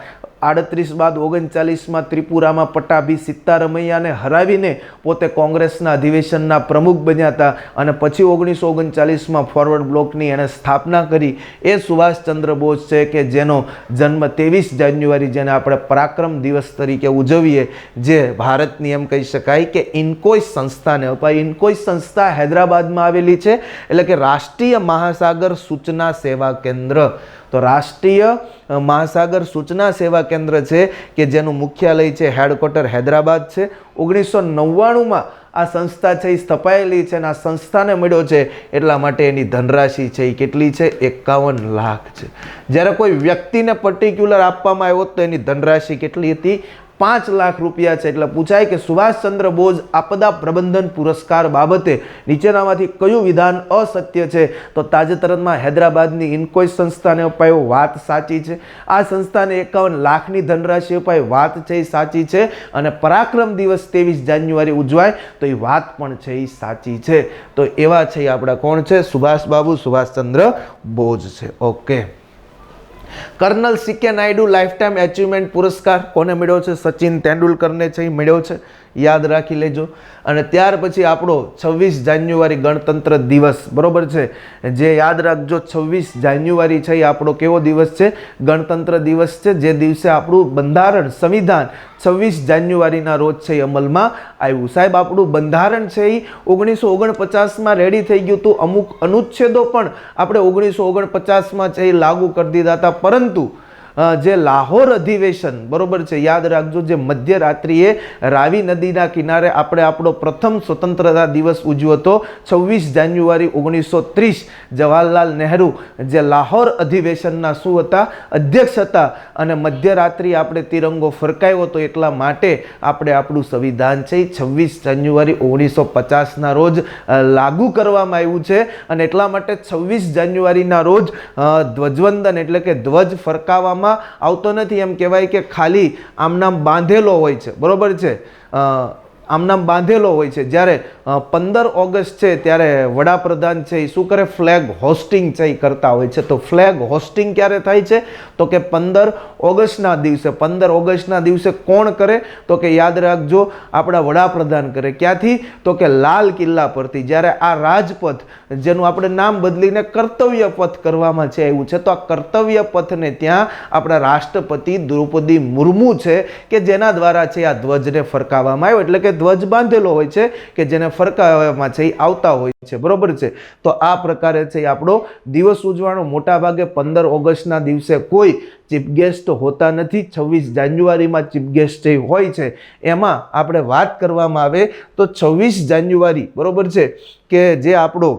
38 બાદ 39માં ત્રિપુરામાં પટ્ટાભી સિત્તારમૈયાને હરાવીને પોતે કોંગ્રેસના અધિવેશનના પ્રમુખ બન્યા હતા. અને પછી 1939માં ફોરવર્ડ બ્લોકની એણે સ્થાપના કરી. એ સુભાષચંદ્ર બોઝ છે કે જેનો જન્મ 23 જાન્યુઆરી, જેને આપણે પરાક્રમ દિવસ તરીકે ઉજવીએ, જે ભારતની એમ કહી શકાય કે ઇન્કોઈ સંસ્થાને, ઇન્કોઈ સંસ્થા હૈદરાબાદમાં આવેલી છે, એટલે કે રાષ્ટ્રીય મહાસાગર સૂચના સેવા કેન્દ્ર. તો રાષ્ટ્રીય મહાસાગર સૂચના સેવા કેન્દ્ર છે કે જેનું મુખ્યાલય છે, હેડક્વાર્ટર હૈદરાબાદ છે. 1999માં આ સંસ્થા છે એ સ્થપાયેલી છે અને આ સંસ્થાને મળ્યો છે એટલા માટે એની ધનરાશિ છે એ કેટલી છે? 51 લાખ છે. જ્યારે કોઈ વ્યક્તિને પર્ટિક્યુલર આપવામાં આવ્યો તો એની ધનરાશિ કેટલી હતી? 5 લાખ રૂપિયા છે. એટલે પૂછાય કે સુભાષચંદ્ર બોઝ આપદા પ્રબંધન પુરસ્કાર બાબતે નીચેનામાંથી કયું વિધાન અસત્ય છે? તો તાજેતરમાં હૈદરાબાદની ઇન્કોઈ સંસ્થાને અપાયો, વાત સાચી છે. આ સંસ્થાને 51 લાખની ધનરાશિ અપાય, વાત છે એ સાચી છે. અને પરાક્રમ દિવસ 23 જાન્યુઆરી ઉજવાય તો એ વાત પણ છે એ સાચી છે. તો એવા છે આપણા કોણ છે? સુભાષબાબુ સુભાષચંદ્ર બોઝ છે. Okay. Colonel CK Naidu life time achievement પુરસ્કાર કોને મળ્યો છે? સચિન તેંડુલકરને છે એ મળ્યો છે, યાદ રાખી લેજો. અને ત્યાર પછી આપણો 26 જાન્યુઆરી ગણતંત્ર દિવસ, બરોબર છે, જે યાદ રાખજો 26 જાન્યુઆરી છે એ આપણો કેવો દિવસ છે? ગણતંત્ર દિવસ છે. જે દિવસે આપણું બંધારણ સંવિધાન 26 જાન્યુઆરીના રોજ છે એ અમલમાં આવ્યું. સાહેબ, આપણું બંધારણ છે એ 1949માં રેડી થઈ ગયું હતું. અમુક અનુચ્છેદો પણ આપણે 1949માં છે એ લાગુ કરી દીધા હતા, પરંતુ જે લાહોર અધિવેશન બરોબર છે, યાદ રાખજો, જે મધ્યરાત્રિએ રાવી નદીના કિનારે આપણે આપણો પ્રથમ સ્વતંત્રતા દિવસ ઉજવ્યો હતો 26 જાન્યુઆરી 1930, જવાહરલાલ નહેરુ જે લાહોર અધિવેશનના શું હતા, અધ્યક્ષ હતા, અને મધ્યરાત્રિ આપણે તિરંગો ફરકાયો હતો, એટલા માટે આપણે આપણું સંવિધાન છે 26 જાન્યુઆરી 1950ના રોજ લાગુ કરવામાં આવ્યું છે. અને એટલા માટે 26 જાન્યુઆરીના રોજ ધ્વજવંદન એટલે કે ધ્વજ ફરકાવવામાં આવતો નથી. એમ કહેવાય કે ખાલી આમનામ બાંધેલો હોય છે, બરોબર છે, આમનામ બાંધેલો હોય છે. જ્યારે 15 ઓગસ્ટ છે ત્યારે વડાપ્રધાન છે એ શું કરે, ફ્લેગ હોસ્ટિંગ છે એ કરતા હોય છે. તો ફ્લેગ હોસ્ટિંગ ક્યારે થાય છે, તો કે 15 ઓગસ્ટના દિવસે. 15 ઓગસ્ટના દિવસે કોણ કરે, તો કે યાદ રાખજો, આપણા વડાપ્રધાન કરે. ક્યાંથી, તો કે લાલ કિલ્લા પરથી. જ્યારે આ રાજપથ જેનું આપણે નામ બદલીને કર્તવ્ય પથ કરવામાં છે એવું છે, તો આ કર્તવ્ય પથને ત્યાં આપણા રાષ્ટ્રપતિ દ્રૌપદી મુર્મુ છે કે જેના દ્વારા છે આ ધ્વજને ફરકાવવામાં આવ્યો, એટલે કે ધ્વજ બાંધેલો હોય છે કે જેને ફરકાવવામાં છે એ આવતા હોય છે, બરોબર છે. તો આ પ્રકારે છે આપણો દિવસ ઉજવાનો. મોટા ભાગે 15 ઓગસ્ટના દિવસે કોઈ ચીફ ગેસ્ટ હોતા નથી. 26 જાન્યુઆરીમાં ચીફ ગેસ્ટ જે હોય છે એમાં આપણે વાત કરવામાં આવે તો 26 જાન્યુઆરી બરોબર છે કે જે આપણો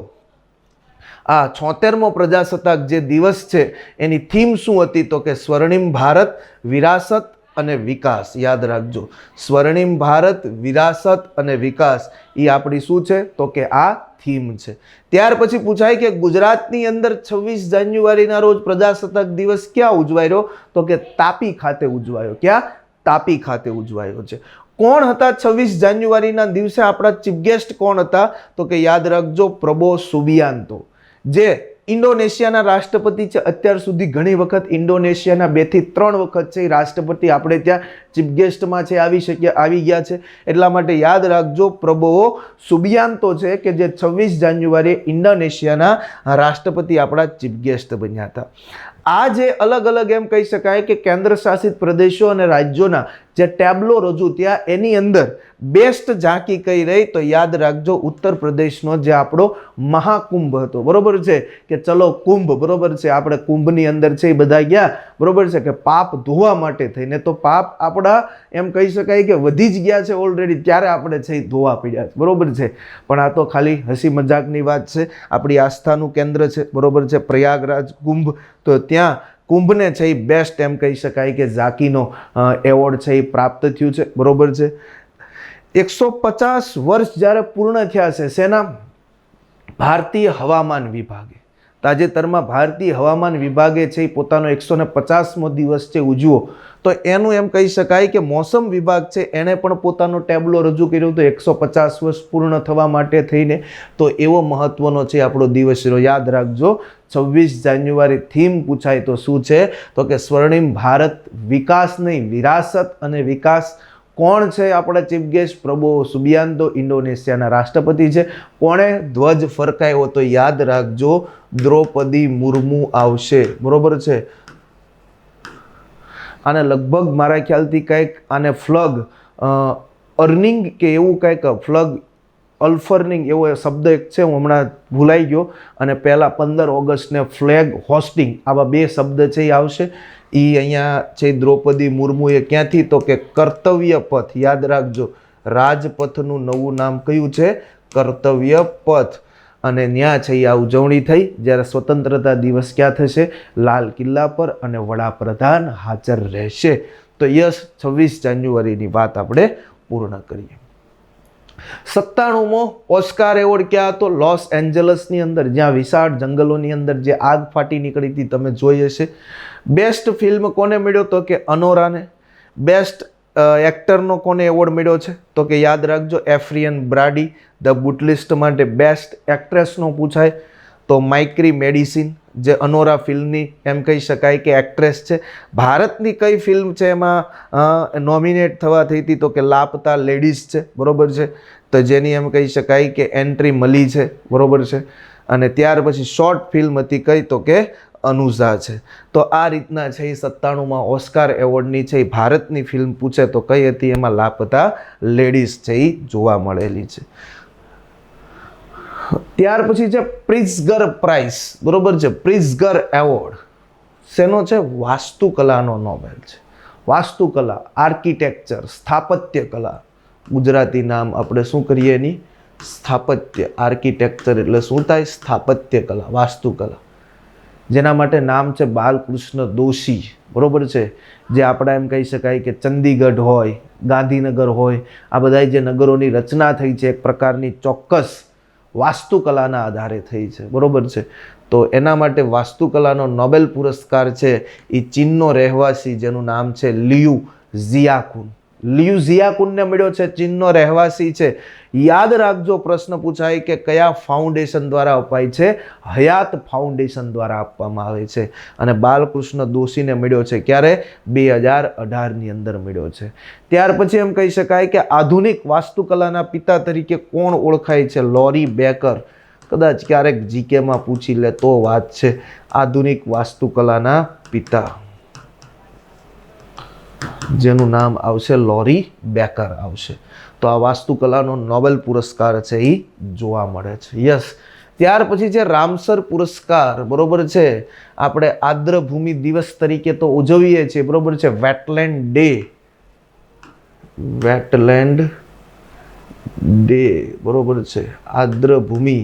આ 76મો પ્રજાસત્તાક જે દિવસ છે એની થીમ શું હતી, તો કે સ્વર્ણિમ ભારત, વિરાસત અને વિકાસ. યાદ રાખજો, સ્વર્ણિમ ભારત, વિરાસત અને વિકાસ એ આપણી શું છે, તો કે આ થીમ છે. ત્યાર પછી પૂછાય કે ગુજરાતની અંદર 26 જાન્યુઆરીના રોજ પ્રજાસત્તાક દિવસ ક્યાં ઉજવાયો, તો કે તાપી ખાતે ઉજવાયો. ક્યાં, તાપી ખાતે ઉજવાયો છે. કોણ હતા 26 જાન્યુઆરીના દિવસે આપણા ચીફ ગેસ્ટ કોણ હતા, તો કે યાદ રાખજો, પ્રબો સુબિયાન્તો, જે ઇન્ડોનેશિયાના રાષ્ટ્રપતિ છે. અત્યાર સુધી ઘણી વખત ઇન્ડોનેશિયાના 2 થી 3 વખત છે રાષ્ટ્રપતિ આપણે ત્યાં ચીફ ગેસ્ટમાં છે આવી ગયા છે. એટલા માટે યાદ રાખજો, પ્રબોવો સુબિયાન્તો છે કે જે 26 જાન્યુઆરીએ ઇન્ડોનેશિયાના રાષ્ટ્રપતિ આપણા ચીફ ગેસ્ટ બન્યા હતા. આ જે અલગ અલગ એમ કહી શકાય કે કેન્દ્ર શાસિત પ્રદેશો અને રાજ્યોના જે ટેબ્લો રજૂ થયા એની અંદર બેસ્ટ ઝાંકી કઈ રહી, તો યાદ રાખજો ઉત્તર પ્રદેશનો જે આપણો મહાકુંભ હતો, બરોબર છે, કે ચલો કુંભ, બરોબર છે, આપણે કુંભની અંદર છે એ બધા ગયા, બરોબર છે, કે પાપ ધોવા માટે થઈને. તો પાપ આપણા એમ કહી શકાય કે વધી જ ગયા છે ઓલરેડી, ત્યારે આપણે છે એ ધોવા પડ્યા છે, બરોબર છે. પણ આ તો ખાલી હસી મજાકની વાત છે. આપણી આસ્થાનું કેન્દ્ર છે, બરોબર છે, પ્રયાગરાજ કુંભ. તો ત્યાં કુંભને છે એ બેસ્ટ એમ કહી શકાય કે ઝાંકીનો એવોર્ડ છે એ પ્રાપ્ત થયું છે, બરોબર છે. 150 વર્ષ જ્યારે પૂર્ણ થયા છે શેના, ભારતીય હવામાન વિભાગે. તાજેતરમાં ભારતીય હવામાન વિભાગે છે એ પોતાનો 150મો દિવસ છે ઉજવો. તો એનું એમ કહી શકાય કે મોસમ વિભાગ છે એણે પણ પોતાનો ટેબ્લો રજૂ કર્યો હતો 150 વર્ષ પૂર્ણ થવા માટે થઈને. તો એવો મહત્વનો છે આપણો દિવસ. યાદ રાખજો, 26 જાન્યુઆરી થીમ પૂછાય તો શું છે, તો કે સ્વર્ણિમ ભારત, વિકાસ નહીં વિરાસત અને વિકાસ. કોણ છે આપણા ચીફ ગેસ્ટ, પ્રબો સુબિયાન્તો, ઇન્ડોનેશિયાના રાષ્ટ્રપતિ છે. કોણે ધ્વજ ફરકાયો, તો યાદ રાખજો દ્રૌપદી મુર્મુ આવશે, બરોબર છે. આને લગભગ મારા ખ્યાલથી કંઈક આને ફ્લગ અર્નિંગ કે એવું કંઈક ફ્લગ અલ્ફર્નિંગ એવો શબ્દ એક છે, હું હમણાં ભૂલાઈ ગયો. અને પહેલાં 15 ઓગસ્ટને ફ્લેગ હોસ્ટિંગ, આવા 2 શબ્દ છે એ આવશે. એ અહીંયા છે દ્રૌપદી મુર્મુએ ક્યાંથી, તો કે કર્તવ્ય પથ. યાદ રાખજો, રાજપથનું નવું નામ કયું છે, કર્તવ્ય પથ. અને ત્યાં છે આ ઉજવણી થઈ. જ્યારે સ્વતંત્રતા દિવસ ક્યાં થશે, લાલ કિલ્લા પર, અને વડાપ્રધાન હાજર રહેશે. તો યસ, 26 જાન્યુઆરીની વાત આપણે પૂર્ણ કરીએ. 97મો ઓસ્કાર એવોર્ડ ક્યાં હતો, લોસ એન્જલસની અંદર, જ્યાં વિશાળ જંગલોની અંદર જે આગ ફાટી નીકળી હતી, તમે જોઈ હશે. બેસ્ટ ફિલ્મ કોને મળ્યો, તો કે અનોરાને. બેસ્ટ એક્ટરનો કોને એવોર્ડ મળ્યો છે, તો કે યાદ રાખજો એફ્રિયન બ્રાડી. ધ બુટલિસ્ટ માટે બેસ્ટ એક્ટ્રેસનો પૂછાય તો માઇક્રી મેડિસિન, જે અનોરા ફિલ્મની એમ કહી શકાય કે એક્ટ્રેસ છે. ભારતની કઈ ફિલ્મ છે એમાં નોમિનેટ થવા થઈ હતી, તો કે લાપતા લેડીઝ છે, બરોબર છે. તો જેની એમ કહી શકાય કે એન્ટ્રી મળી છે, બરોબર છે. અને ત્યાર પછી શોર્ટ ફિલ્મ હતી કઈ, તો કે અનુઝા છે. તો આ રીતના છે એ 97માં ઓસ્કાર એવોર્ડની છે એ ભારતની ફિલ્મ પૂછે તો કઈ હતી, એમાં લાપતા લેડીઝ છે એ જોવા મળેલી છે. ત્યાર પછી છે પ્રિઝ્ગર પ્રાઇઝ, બરોબર છે, પ્રિઝ્ગર એવોર્ડ. શેનો છે? વાસ્તુકલાનો નોબેલ છે. વાસ્તુકલા, આર્કિટેક્ચર, સ્થાપત્ય કલા, ગુજરાતી નામ આપણે શું કરીએ એની? સ્થાપત્ય. આર્કિટેક્ચર એટલે શું થાય? સ્થાપત્ય કલા, વાસ્તુકલા. જેના માટે નામ છે બાલકૃષ્ણ દોશી, બરોબર છે. જે આપણા એમ કહી શકાય કે ચંદીગઢ હોય, ગાંધીનગર હોય, આ બધા જે નગરોની રચના થઈ છે એક પ્રકારની ચોક્કસ વાસ્તુકલાના આધારે થઈ છે, બરોબર છે. તો એના માટે વાસ્તુકલાનો નોબેલ પુરસ્કાર છે એ ચીનનો રહેવાસી જેનું નામ છે લિયુ ઝિયાકુન. લિયુ ઝિયાકુનને મળ્યો છે, ચીનનો રહેવાસી છે. યાદ રાખજો, પ્રશ્ન પૂછાય કે કયા ફાઉન્ડેશન દ્વારા અપાય છે? હયાત ફાઉન્ડેશન દ્વારા આપવામાં આવે છે. અને બાલકૃષ્ણ દોશીને મળ્યો છે ક્યારે? 2018ની અંદર મળ્યો છે. ત્યાર પછી એમ કહી શકાય કે આધુનિક વાસ્તુકલાના પિતા તરીકે કોણ ઓળખાય છે? લોરી બેકર. કદાચ ક્યારેક જીકેમાં પૂછી લે તો વાત છે. આધુનિક વાસ્તુકલાના પિતા જેનું નામ આવશે લોરી બેકર આવશે. તો આ વાસ્તુકલાનો નોબેલ પુરસ્કાર છે એ જોવા મળે છે. યસ. ત્યાર પછી છે રામસર પુરસ્કાર, બરોબર છે. આપણે આર્દ્રભૂમિ દિવસ તરીકે તો ઉજવીએ છીએ, બરોબર છે. વેટલેન્ડ ડે, વેટલેન્ડ ડે, બરોબર છે. આર્દ્રભૂમિ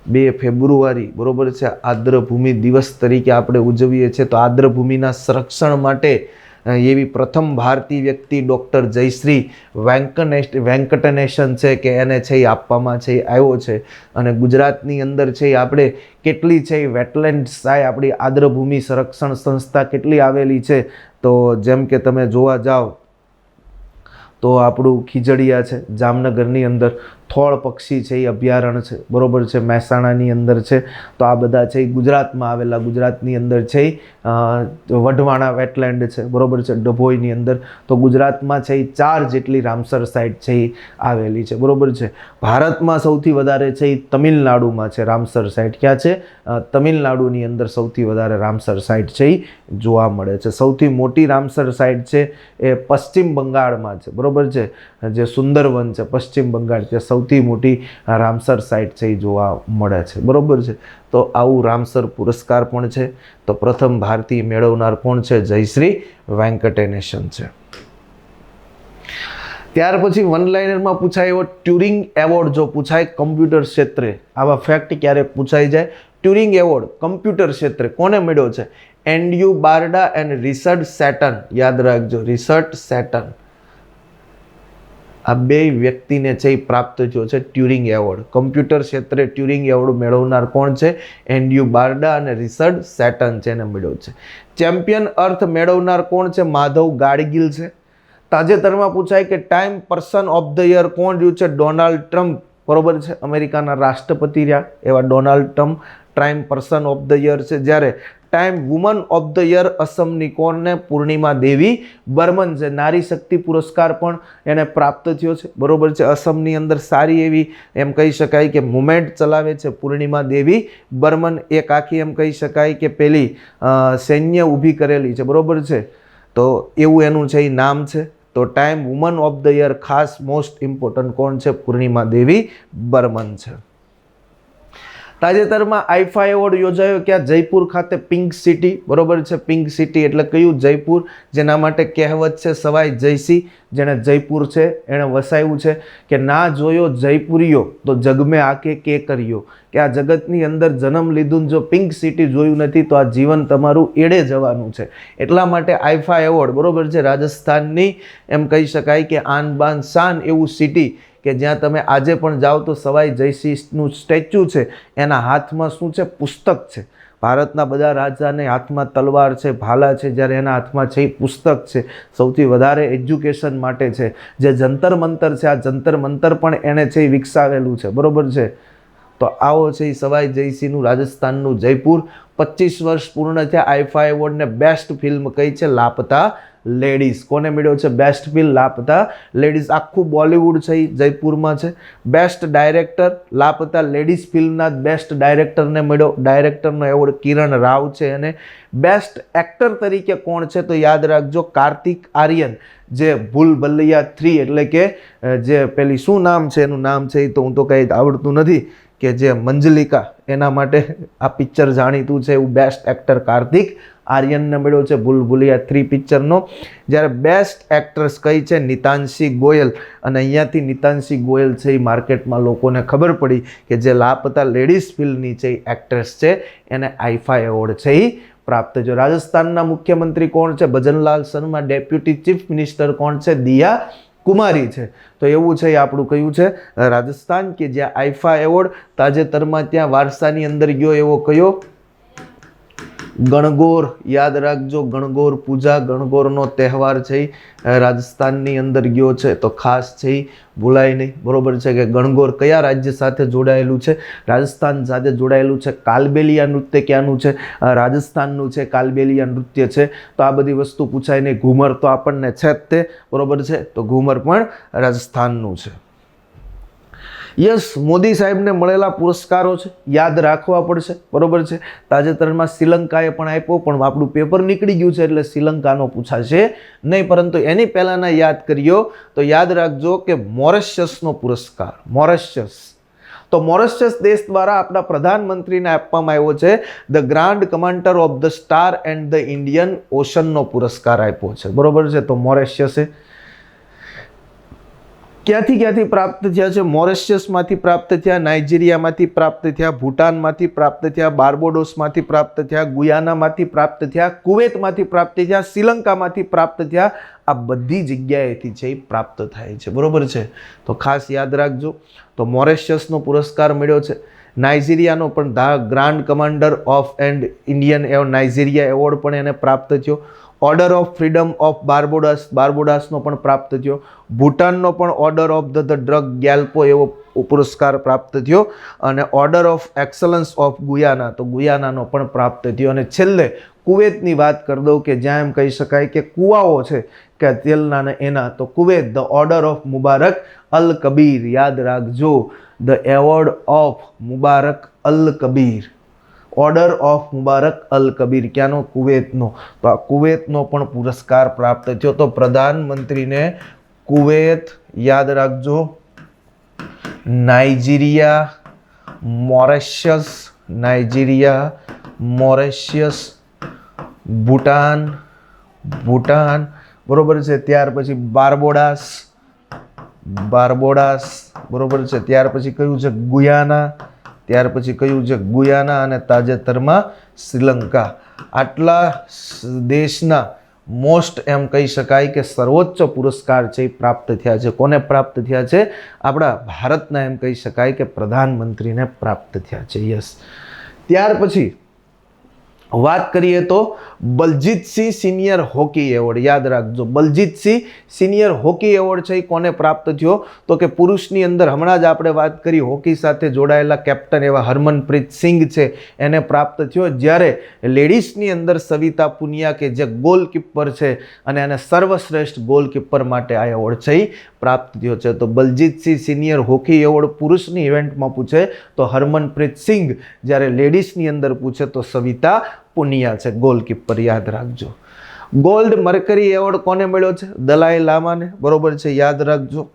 2 ફેબ્રુઆરી, બરોબર છે. આર્દ્રભૂમિ દિવસ તરીકે આપણે ઉજવીએ છીએ. તો આર્દ્રભૂમિના સંરક્ષણ માટે એવી પ્રથમ ભારતીય વ્યક્તિ ડૉક્ટર જયશ્રી વેંકટનેશન છે કે એને છે એ આપવામાં છે એ આવ્યો છે. અને ગુજરાતની અંદર છે એ આપણે કેટલી છે એ વેટલેન્ડ સાય આપણી આર્દ્રભૂમિ સંરક્ષણ સંસ્થા કેટલી આવેલી છે? તો જેમ કે તમે જોવા જાઓ તો આપણું ખીજડીયા છે જામનગરની અંદર, થોળ પક્ષી છે એ અભયારણ્ય છે, બરોબર છે. મહેસાણાની અંદર છે. તો આ બધા છે એ ગુજરાતમાં આવેલા, ગુજરાતની અંદર છે વઢવાણા વેટલેન્ડ છે, બરોબર છે. ડભોઈની અંદર. તો ગુજરાતમાં છે એ 4 જેટલી રામસર સાઇટ છે એ આવેલી છે, બરોબર છે. ભારતમાં સૌથી વધારે છે એ તમિલનાડુમાં છે રામસર સાઇટ. ક્યાં છે? તમિલનાડુની અંદર સૌથી વધારે રામસર સાઇટ છે એ જોવા મળે છે. સૌથી મોટી રામસર સાઇટ છે એ પશ્ચિમ બંગાળમાં છે, બરોબર છે. જે સુંદરવન છે પશ્ચિમ બંગાળ, ત્યાં સૌથી મોટી રામસર સાઇટ છે એ જોવા મળે છે, બરોબર છે. તો આવું રામસર પુરસ્કાર પણ છે. તો પ્રથમ ભારતીય મેળવનાર કોણ છે? જયશ્રી વેંકટેનેશન છે. ત્યાર પછી વન લાઇનરમાં પૂછાય એવો ટ્યુરિંગ એવોર્ડ જો પૂછાય કમ્પ્યુટર ક્ષેત્રે, આવા ફેક્ટ ક્યારે પૂછાઈ જાય? ટ્યુરિંગ એવોર્ડ કમ્પ્યુટર ક્ષેત્રે કોને મળ્યો છે? Andrew Barto and Richard Sutton. યાદ રાખજો, રિચર્ડ સેટન. આ 2 વ્યક્તિને છે એ પ્રાપ્ત થયો છે ટ્યુરિંગ એવોર્ડ. કમ્પ્યુટર ક્ષેત્રે ટ્યુરિંગ એવોર્ડ મેળવનાર કોણ છે? એન્ડ્રુ બાર્ડા અને રિચર્ડ સેટન છે એને મળ્યો છે. ચેમ્પિયન અર્થ મેળવનાર કોણ છે? માધવ ગાડગીલ છે. તાજેતરમાં પૂછાય કે time person of the year કોણ રહ્યું છે? ડોનાલ્ડ ટ્રમ્પ, બરોબર છે. અમેરિકાના રાષ્ટ્રપતિ રહ્યા એવા Donald Trump Time person of the year છે. જ્યારે Time woman of the year અસમની કોણને? પૂર્ણિમા દેવી બર્મન છે. નારી શક્તિ પુરસ્કાર પણ એને પ્રાપ્ત થયો છે, બરોબર છે. અસમની અંદર સારી એવી એમ કહી શકાય કે મુવમેન્ટ ચલાવે છે પૂર્ણિમા દેવી બર્મન. એક આખી એમ કહી શકાય કે પેલી સૈન્ય ઊભી કરેલી છે, બરોબર છે. તો એવું એનું છે એ નામ છે. તો time woman of the year ખાસ મોસ્ટ ઇમ્પોર્ટન્ટ કોણ છે? પૂર્ણિમા દેવી બર્મન છે. તાજેતરમાં આઈફા એવોર્ડ યોજાયો ક્યાં? જયપુર ખાતે. પિંક સિટી, બરોબર છે. પિંક સિટી એટલે કયું? જયપુર. જેના માટે કહેવત છે સવાઈ જયસિંહ, જેણે જયપુર છે એણે વસાવ્યું છે કે ના જોયો જયપુરીયો તો જગમે આકે કે કર્યો. કે આ જગતની અંદર જન્મ લીધું, જો પિંક સિટી જોયું નથી તો આ જીવન તમારું એડે જવાનું છે. એટલા માટે આઈફા એવોર્ડ, બરોબર છે. રાજસ્થાનની એમ કહી શકાય કે આન બાન શાન એવું સિટી કે જ્યાં તમે આજે પણ જાઓ તો સવાઈ જયસિંહનું સ્ટેચ્યુ છે, એના હાથમાં શું છે? પુસ્તક છે. ભારતના બધા રાજાને હાથમાં તલવાર છે, ભાલા છે, જ્યારે એના હાથમાં છે એ પુસ્તક છે. સૌથી વધારે એજ્યુકેશન માટે છે. જે જંતર મંતર છે, આ જંતર મંતર પણ એણે છે એ વિકસાવેલું છે, બરોબર છે. તો આવો છે એ સવાઈ જયસિંહનું રાજસ્થાનનું જયપુર. 25 વર્ષ પૂર્ણ થયા. આઈફા એવોર્ડને બેસ્ટ ફિલ્મ કઈ છે? લાપતા લેડીઝ. કોને મળ્યો છે? બેસ્ટ ફિલ્મ લાપતા લેડીઝ. આખું બોલિવૂડ છે એ જયપુરમાં છે. બેસ્ટ ડાયરેક્ટર લાપતા લેડીઝ ફિલ્મના બેસ્ટ ડાયરેક્ટરને મળ્યો. ડાયરેક્ટરનો એવોર્ડ કિરણ રાવ છે. અને બેસ્ટ એક્ટર તરીકે કોણ છે? તો યાદ રાખજો કાર્તિક આર્યન, જે ભૂલ ભલ્લૈયા 3 એટલે કે જે પેલી શું નામ છે એનું નામ છે એ તો હું તો કંઈ આવડતું નથી કે જે મંજલિકા એના માટે આ પિક્ચર જાણીતું છે એવું બેસ્ટ એક્ટર કાર્તિક આર્યનને મળ્યો છે ભૂલભુલૈયા 3 પિક્ચરનો. જ્યારે બેસ્ટ એક્ટ્રેસ કઈ છે નિતાંશી ગોયલ, અને અહીંયાથી નિતાંશી ગોયલ છે એ માર્કેટમાં લોકોને ખબર પડી કે જે લાપતા લેડીઝ ફિલ્મની છે એ એક્ટ્રેસ છે, એને આઈફા એવોર્ડ છે એ પ્રાપ્ત થયો. રાજસ્થાનના મુખ્યમંત્રી કોણ છે? Bhajanlal Sharma. Deputy chief minister કોણ છે? દિયા કુમારી છે. તો એવું છે એ આપણું કયું છે રાજસ્થાન, કે જ્યાં આઈફા એવોર્ડ તાજેતરમાં ત્યાં વારસાની અંદર ગયો એવો કયો? ગણગોર. યાદ રાખજો, ગણગોર પૂજા, ગણગોરનો તહેવાર છે રાજસ્થાનની અંદર ગયો છે, તો ખાસ છે એ ભૂલાય નહીં. બરોબર છે કે ગણગોર કયા રાજ્ય સાથે જોડાયેલું છે? રાજસ્થાન સાથે જોડાયેલું છે. કાલબેલિયા નૃત્ય ક્યાંનું છે? રાજસ્થાનનું છે કાલબેલિયા નૃત્ય છે. તો આ બધી વસ્તુ પૂછાય નહીં. ઘૂમર તો આપણને છે જ તે, બરોબર છે, તો ઘૂમર પણ રાજસ્થાનનું છે. યસ, મોદી સાહેબને મળેલા પુરસ્કારો છે, યાદ રાખવા પડશે, બરોબર છે. તાજેતરમાં શ્રીલંકાએ પણ આપ્યો, પણ આપણું પેપર નીકળી ગયું છે એટલે શ્રીલંકાનો પૂછાશે નહીં, પરંતુ એની પહેલાંના યાદ કરીયો તો યાદ રાખજો કે મોરેશિયસનો પુરસ્કાર, મોરેશિયસ, તો મોરેશિયસ દેશ દ્વારા આપણા પ્રધાનમંત્રીને આપવામાં આવ્યો છે the Grand Commander of the Star and the Indian ઓશનનો પુરસ્કાર આપ્યો છે, બરોબર છે. તો મોરેશિયસે ક્યાંથી પ્રાપ્ત થયા છે? મોરેશિયસમાંથી પ્રાપ્ત થયા, નાઇજીરિયામાંથી પ્રાપ્ત થયા, ભૂટાનમાંથી પ્રાપ્ત થયા, બાર્બોડોસમાંથી પ્રાપ્ત થયા, ગુયાનામાંથી પ્રાપ્ત થયા, કુવેતમાંથી પ્રાપ્ત થયા, શ્રીલંકામાંથી પ્રાપ્ત થયા. આ બધી જગ્યાએથી છે એ પ્રાપ્ત થાય છે, બરોબર છે. તો ખાસ યાદ રાખજો. તો મોરેશિયસનો પુરસ્કાર મળ્યો છે. નાઇજીરિયાનો પણ the Grand Commander of and Indian Nigeria award પણ એને પ્રાપ્ત થયો. ઓર્ડર ઓફ ફ્રીડમ ઓફ બાર્બોડાસ, બાર્બોડાસનો પણ પ્રાપ્ત થયો. ભૂટાનનો પણ ઓર્ડર ઓફ ધ ડ્રગ ગેલ્પો એવો પુરસ્કાર પ્રાપ્ત થયો. અને order of excellence of Guyana, તો ગુયાનાનો પણ પ્રાપ્ત થયો. અને છેલ્લે કુવેતની વાત કરી દઉં કે જ્યાં એમ કહી શકાય કે કુવાઓ છે કે તેલના ને એના, તો કુવેત ધ ઓર્ડર ઓફ મુબારક અલ કબીર, યાદ રાખજો, ધ એવોર્ડ ઓફ મુબારક અલ કબીર, ઓર્ડર ઓફ મુબારક અલ કબીર, ક્યાંનો? કુવેતનો. તો આ કુવેતનો પણ પુરસ્કાર પ્રાપ્ત થયો. તો પ્રધાનમંત્રીને કુવેત, યાદ રાખજો, Nigeria, Mauritius, Nigeria, Mauritius, Bhutan, બરોબર છે. ત્યાર પછી બાર્બોડાસ, બરોબર છે. ત્યાર પછી કયું છે? ગુયાના. ત્યાર પછી કયું છે? ગુયાના. અને તાજેતરમાં શ્રીલંકા. આટલા દેશના મોસ્ટ એમ કહી શકાય કે સર્વોચ્ચ પુરસ્કાર છે એ પ્રાપ્ત થયા છે. કોને પ્રાપ્ત થયા છે? આપણા ભારતના એમ કહી શકાય કે પ્રધાનમંત્રીને પ્રાપ્ત થયા છે. યસ. ત્યાર પછી વાત કરીએ તો બલજીતસિંહ સિનિયર હોકી એવોર્ડ, યાદ રાખજો, બલજીતસિંહ સિનિયર હોકી એવોર્ડ છે એ કોને પ્રાપ્ત થયો? તો કે પુરુષની અંદર હમણાં જ આપણે વાત કરી હોકી સાથે જોડાયેલા કેપ્ટન એવા હરમનપ્રીત સિંઘ છે એને પ્રાપ્ત થયો. જ્યારે લેડીઝની અંદર સવિતા પુનિયા કે જે ગોલકીપર છે અને એને સર્વશ્રેષ્ઠ ગોલકીપર માટે આ એવોર્ડ છે એ પ્રાપ્ત થયો છે. તો બલજીતસિંહ સિનિયર હોકી એવોર્ડ પુરુષની ઇવેન્ટમાં પૂછે તો હરમનપ્રીત સિંઘ, જ્યારે લેડીઝની અંદર પૂછે તો સવિતા પુનિયા છે ગોલકીપર, યાદ રાખજો. ગોલ્ડ મર્કરી એવોર્ડ કોને મળ્યો છે? દલાઈ લામાને, બરોબર છે, યાદ રાખજો.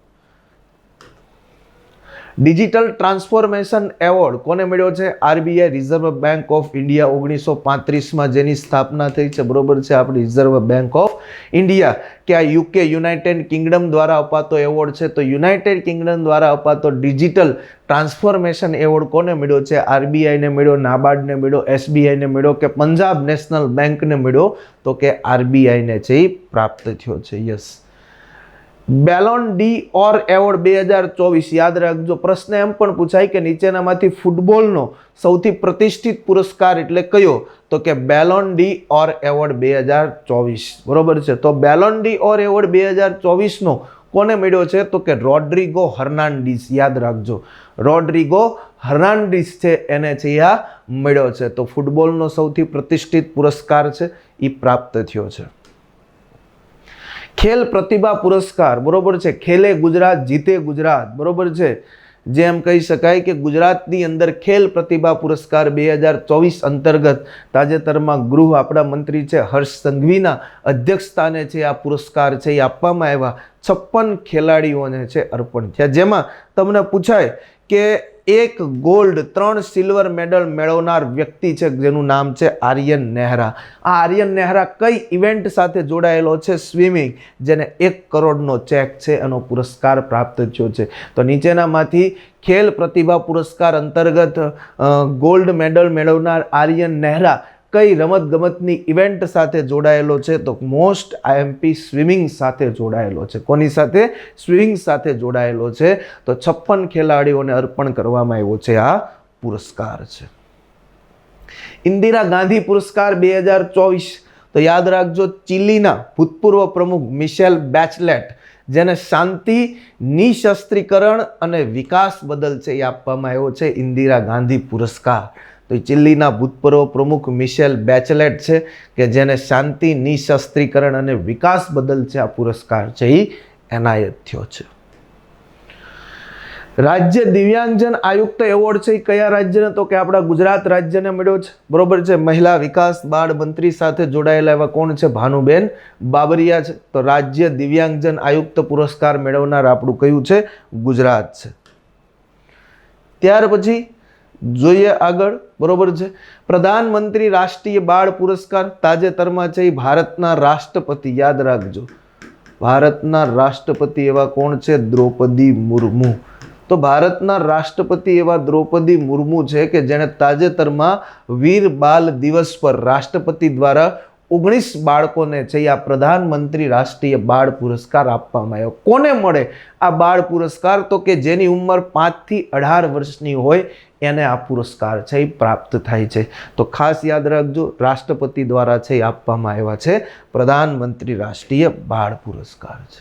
ડિજિટલ ટ્રાન્સફોર્મેશન એવોર્ડ કોને મળ્યો છે? RBI, Reserve Bank of India, 1935માં જેની સ્થાપના થઈ છે, બરોબર છે, આપણી રિઝર્વ બેંક ઓફ ઇન્ડિયા. કે આ યુકે, યુનાઇટેડ કિંગડમ દ્વારા અપાતો એવોર્ડ છે. તો યુનાઇટેડ કિંગડમ દ્વારા અપાતો ડિજિટલ ટ્રાન્સફોર્મેશન એવોર્ડ કોને મળ્યો છે? આરબીઆઈને મળ્યો, નાબાર્ડને મળ્યો, એસબીઆઈને મળ્યો કે પંજાબ નેશનલ બેંકને મળ્યો? તો કે આરબીઆઈને છે એ પ્રાપ્ત થયો છે. યસ. બેલોન ડી ઓર એવોર્ડ 2024, યાદ રાખજો. પ્રશ્ન એમ પણ પૂછાય કે નીચેનામાંથી ફૂટબોલનો સૌથી પ્રતિષ્ઠિત પુરસ્કાર એટલે કયો? તો કે બેલોન ડી ઓર એવોર્ડ 2024, બરોબર છે. તો બેલોન ડી ઓર એવોર્ડ 2024નો કોને મળ્યો છે? તો કે રોડ્રિગો હર્નાન્ડીઝ, યાદ રાખજો, રોડ્રિગો હર્નાન્ડીઝ છે એને છે આ મળ્યો છે. તો ફૂટબોલનો સૌથી પ્રતિષ્ઠિત પુરસ્કાર છે એ પ્રાપ્ત થયો છે. ખેલ પ્રતિભા પુરસ્કાર, બરોબર છે, ખેલે ગુજરાત જીતે ગુજરાત, બરોબર છે, જેમ કહી શકાય કે ગુજરાતની અંદર ખેલ પ્રતિભા પુરસ્કાર 2024 અંતર્ગત તાજેતરમાં ગૃહ આપણા મંત્રી છે હર્ષ સંઘવીના અધ્યક્ષસ્થાને છે આ પુરસ્કાર છે એ આપવામાં આવ્યા. 56 ખેલાડીઓને છે અર્પણ થયા. જેમાં તમને પૂછાય કે એક ગોલ્ડ 3 સિલ્વર મેડલ મેળવનાર વ્યક્તિ છે જેનું નામ છે આર્યન નેહરા. આ આર્યન નેહરા કઈ ઇવેન્ટ સાથે જોડાયેલો છે? સ્વિમિંગ, જેને 1 કરોડનો ચેક છે એનો પુરસ્કાર પ્રાપ્ત થયો છે. તો નીચેનામાંથી ખેલ પ્રતિભા પુરસ્કાર અંતર્ગત ગોલ્ડ મેડલ મેળવનાર આર્યન નેહરા કઈ રમતગમતની ઇવેન્ટ સાથે જોડાયેલો છે? તો મોસ્ટ આઈએમપી સ્વિમિંગ સાથે જોડાયેલો છે. કોની સાથે? સ્વિમિંગ સાથે જોડાયેલો છે. તો 56 ખેલાડીઓને અર્પણ કરવામાં આવ્યો છે આ પુરસ્કાર છે. ઇન્દિરા ગાંધી પુરસ્કાર 2024, તો યાદ રાખજો, ચીલીના ભૂતપૂર્વ પ્રમુખ મિશેલ બેચલેટ, જેને શાંતિ, નિશસ્ત્રીકરણ અને વિકાસ બદલ છે એ આપવામાં આવ્યો છે ઇન્દિરા ગાંધી પુરસ્કાર. તો ચીલીના ભૂતપૂર્વ પ્રમુખ મિશેલ બેચલેટ છે કે જેને શાંતિ, નિશસ્ત્રીકરણ અને વિકાસ બદલ છે આ પુરસ્કાર છે એ એનાયત થયો છે. રાજ્ય દિવ્યાંગજન આયુક્ત એવોર્ડ છે એ કયા રાજ્યને? તો કે આપણા ગુજરાત રાજ્યને મળ્યો છે. બરોબર છે. મહિલા વિકાસ બાળ મંત્રી સાથે જોડાયેલા એવા કોણ છે? ભાનુબેન બાબરિયા છે. તો રાજ્ય દિવ્યાંગજન આયુક્ત પુરસ્કાર મેળવનાર આપણું કયું છે? ગુજરાત છે. ત્યાર પછી જોઈએ આગળ. બરોબર છે. પ્રધાનમંત્રી રાષ્ટ્રીય બાળ પુરસ્કાર તાજેતરમાં છે એ ભારતના રાષ્ટ્રપતિ, યાદ રાખજો, ભારતના રાષ્ટ્રપતિ એવા કોણ છે? દ્રૌપદી મુર્મુ. તો ભારતના રાષ્ટ્રપતિ એવા દ્રૌપદી મુર્મુ છે કે જેણે તાજેતરમાં વીર બાલ દિવસ પર રાષ્ટ્રપતિ દ્વારા 19 બાળકોને છે આ પ્રધાનમંત્રી રાષ્ટ્રીય બાળ પુરસ્કાર આપવામાં આવ્યો. કોને મળે આ બાળ પુરસ્કાર? તો કે જેની ઉંમર 5 થી 18 વર્ષની હોય એને આ પુરસ્કાર છે એ પ્રાપ્ત થાય છે. તો ખાસ યાદ રાખજો, રાષ્ટ્રપતિ દ્વારા છે એ આપવામાં આવ્યા છે પ્રધાનમંત્રી રાષ્ટ્રીય બાળ પુરસ્કાર છે.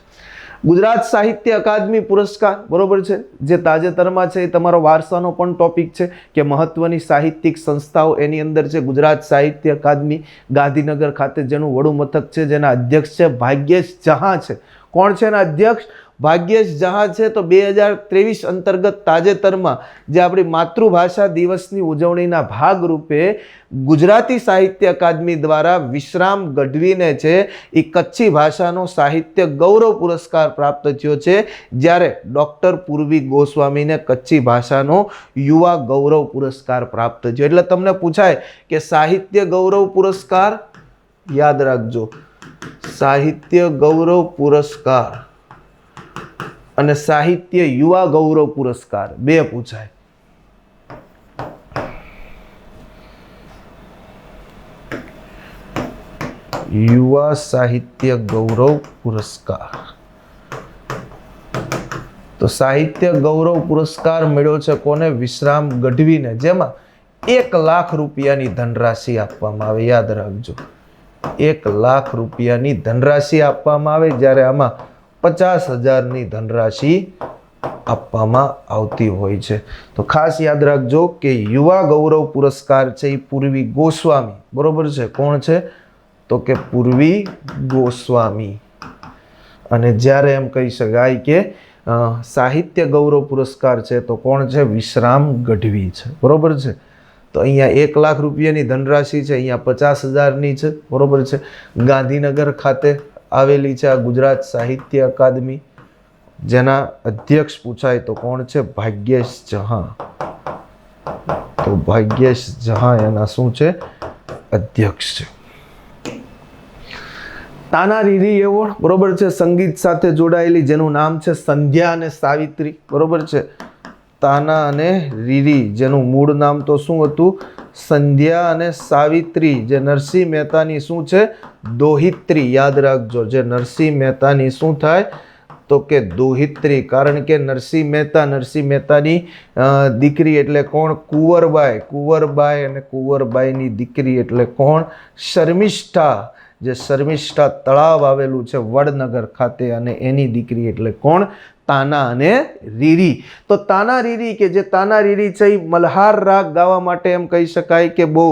ગુજરાત સાહિત્ય અકાદમી પુરસ્કાર, બરોબર છે, જે તાજેતરમાં છે એ તમારો વારસાનો પણ ટોપિક છે કે મહત્વની સાહિત્યિક સંસ્થાઓ એની અંદર છે ગુજરાત સાહિત્ય અકાદમી ગાંધીનગર ખાતે, જેનું વડું મથક છે, જેના અધ્યક્ષ છે ભાગ્યેશ જહાં છે. કોણ છે એના અધ્યક્ષ? ભાગ્યેશ જહાં છે. તો 2023 અંતર્ગત તાજેતરમાં જે આપણી માતૃભાષા દિવસની ઉજવણીના ભાગરૂપે ગુજરાતી સાહિત્ય અકાદમી દ્વારા વિશ્રામ ગઢવીને છે એ કચ્છી ભાષાનો સાહિત્ય ગૌરવ પુરસ્કાર પ્રાપ્ત થયો છે, જ્યારે ડૉક્ટર પૂર્વી ગોસ્વામીને કચ્છી ભાષાનો યુવા ગૌરવ પુરસ્કાર પ્રાપ્ત થયો. એટલે તમને પૂછાય કે સાહિત્ય ગૌરવ પુરસ્કાર, યાદ રાખજો, સાહિત્ય ગૌરવ પુરસ્કાર અને સાહિત્ય યુવા ગૌરવ પુરસ્કાર બે પૂછાય. યુવા સાહિત્ય ગૌરવ પુરસ્કાર. તો સાહિત્ય ગૌરવ પુરસ્કાર મળ્યો છે કોને? વિશ્રામ ગઢવીને, જેમાં 1 લાખ રૂપિયાની ધનરાશિ આપવામાં આવે. યાદ રાખજો, 1 લાખ રૂપિયાની ધનરાશિ આપવામાં આવે, જ્યારે આમાં 50,000ની ધનરાશિ આપવામાં આવતી હોય છે. તો ખાસ યાદ રાખજો કે યુવા ગૌરવ પુરસ્કાર છે એ પૂર્વી ગોસ્વામી, બરોબર છે. કોણ છે? તો કે પૂર્વી ગોસ્વામી. અને જ્યારે એમ કહી શકાય કે સાહિત્ય ગૌરવ પુરસ્કાર છે તો કોણ છે? વિશ્રામ ગઢવી છે, બરોબર છે. તો અહીંયા 1 લાખ રૂપિયાની ધનરાશિ છે, અહીંયા 50,000ની છે, બરોબર છે. ગાંધીનગર ખાતે આવેલી છે આ ગુજરાત સાહિત્ય અકાદમી, જેના અધ્યક્ષ પૂછાય તો કોણ છે? ભાગ્યેશ જહાં. તો ભાગ્યેશ જહાં એના શું છે? અધ્યક્ષ છે. તાના રીરી એવોર્ડ, બરોબર છે, સંગીત સાથે જોડાયેલી, જેનું નામ છે સંધ્યા અને સાવિત્રી, બરોબર છે. તાના અને રીરી, જેનું મૂળ નામ તો શું હતું? સંધ્યા અને સાવિત્રી, જે નરસિંહ મહેતાની શું છે? દોહિત્રી. યાદ રાખજો, જે નરસિંહ મહેતાની શું થાય? તો કે દોહિત્રી. કારણ કે નરસિંહ મહેતાની દીકરી એટલે કોણ? કુંવરબાઈ. કુંવરબાઈ અને કુંવરબાઈની દીકરી એટલે કોણ? શર્મિષ્ઠા. જે શર્મિષ્ઠા તળાવ આવેલું છે વડનગર ખાતે, અને એની દીકરી એટલે કોણ? તાના અને રીરી. તો તાના રીરી, કે જે તાના રીરી છે એ મલ્હાર રાગ ગાવા માટે એમ કહી શકાય કે બહુ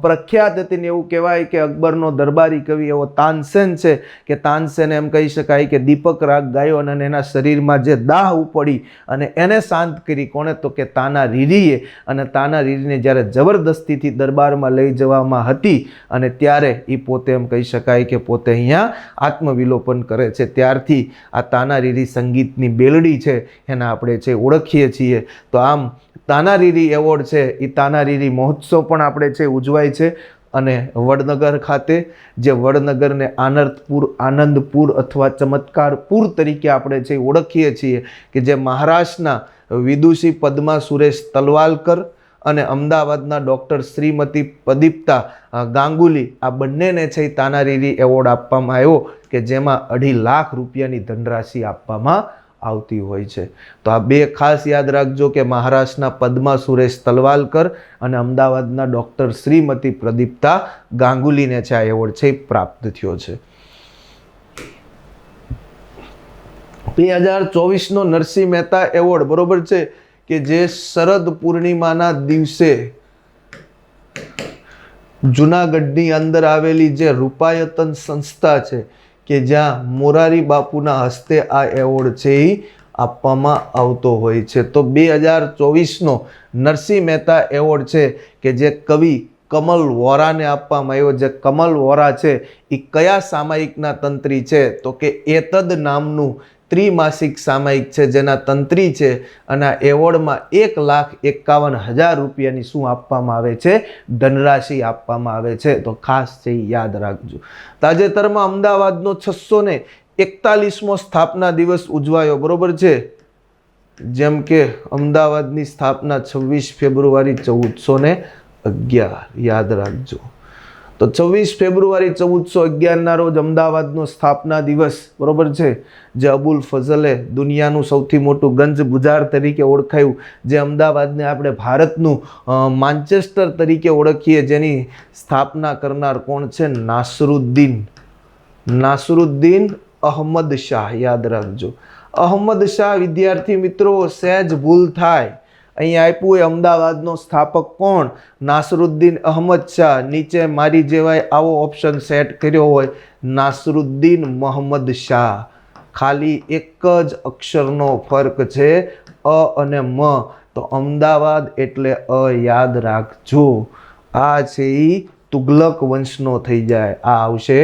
પ્રખ્યાત હતી ને એવું કહેવાય કે અકબરનો દરબારી કવિ એવો તાનસેન છે કે તાનસેને એમ કહી શકાય કે દીપક રાગ ગાયો અને એના શરીરમાં જે દાહ ઉપડી અને એને શાંત કરી કોણે? તો કે તાના રીરીએ. અને તાના રીરીને જ્યારે જબરદસ્તીથી દરબારમાં લઈ જવામાં હતી અને ત્યારે એ પોતે એમ કહી શકાય કે પોતે અહીંયા આત્મવિલોપન કરે છે. ત્યારથી આ તાના રીરી સંગીતની બેલડી છે એને આપણે છે ઓળખીએ છીએ. તો આમ તાનારીરી એવોર્ડ છે એ તાનારીરી મહોત્સવ પણ આપણે છે ઉજવાય છે. અને વડનગર ખાતે જે વડનગરને આનંદપુર અથવા ચમત્કારપુર તરીકે આપણે છે ઓળખીએ છીએ કે જે મહારાષ્ટ્રના વિદુષી પદ્મા સુરેશ તલવાલકર અને અમદાવાદના ડૉક્ટર શ્રીમતી પ્રદીપ્તા ગાંગુલી આ બંનેને છે તાનારીરી એવોર્ડ આપવામાં આવ્યો કે જેમાં 2.5 લાખ રૂપિયાની ધનરાશિ આપવામાં આવતી હોય છે. તો આ બે ખાસ યાદ રાખજો કે મહારાષ્ટ્રના પદ્મા સુરેશ તલવાલકર અને અમદાવાદના ડૉક્ટર શ્રીમતી પ્રદીપ્તા ગાંગુલીને છે આ એવોર્ડ છે પ્રાપ્ત થયો છે. 2024નો નરસિંહ મહેતા એવોર્ડ બરોબર છે કે જે શરદ પૂર્ણિમાના દિવસે જુનાગઢની અંદર આવેલી જે રૂપાયતન સંસ્થા છે કે જ્યાં મોરારી બાપુના હસ્તે આ એવોર્ડ છે એ આપવામાં આવતો હોય છે. તો 2024નો નરસિંહ મહેતા એવોર્ડ છે કે જે કવિ કમલ વોરાને આપવામાં આવ્યો. જે કમલ વોરા છે એ કયા સામાયિકના તંત્રી છે તો કે એતદ નામનું ત્રિમાસિક સામાયિક છે જેના તંત્રી છે. અને આ એવોર્ડમાં 1,51,000 રૂપિયાની શું આપવામાં આવે છે? ધનરાશિ આપવામાં આવે છે. તો ખાસ છે યાદ રાખજો. તાજેતરમાં અમદાવાદનો 641મો સ્થાપના દિવસ ઉજવાયો બરોબર છે. જેમ કે અમદાવાદની સ્થાપના 26 ફેબ્રુઆરી 1411 યાદ રાખજો. તો 26 ફેબ્રુઆરી 1411ના રોજ અમદાવાદનો સ્થાપના દિવસ બરોબર છે. જે અબુલ ફઝલે દુનિયાનું સૌથી મોટું ગંજ બજાર તરીકે ઓળખાયું, જે અમદાવાદને આપણે ભારતનું માન્ચેસ્ટર તરીકે ઓળખીએ, જેની સ્થાપના કરનાર કોણ છે? નાસરુદ્દીન અહમદ શાહ યાદ રાખજો. અહમદ શાહ વિદ્યાર્થી મિત્રો સહેજ ભૂલ થાય અહીંયા આપ્યું હોય અમદાવાદનો સ્થાપક કોણ? નાસરુદ્દીન અહમદ શાહ. નીચે મારી જેવાય આવો ઓપ્શન સેટ કર્યો હોય નાસરુદ્દીન મોહમ્મદ શાહ. ખાલી એક જ અક્ષરનો ફરક છે, અ અને મ. તો અમદાવાદ એટલે અ યાદ રાખજો. આ છે એ તુગલક વંશનો થઈ જાય, આ આવશે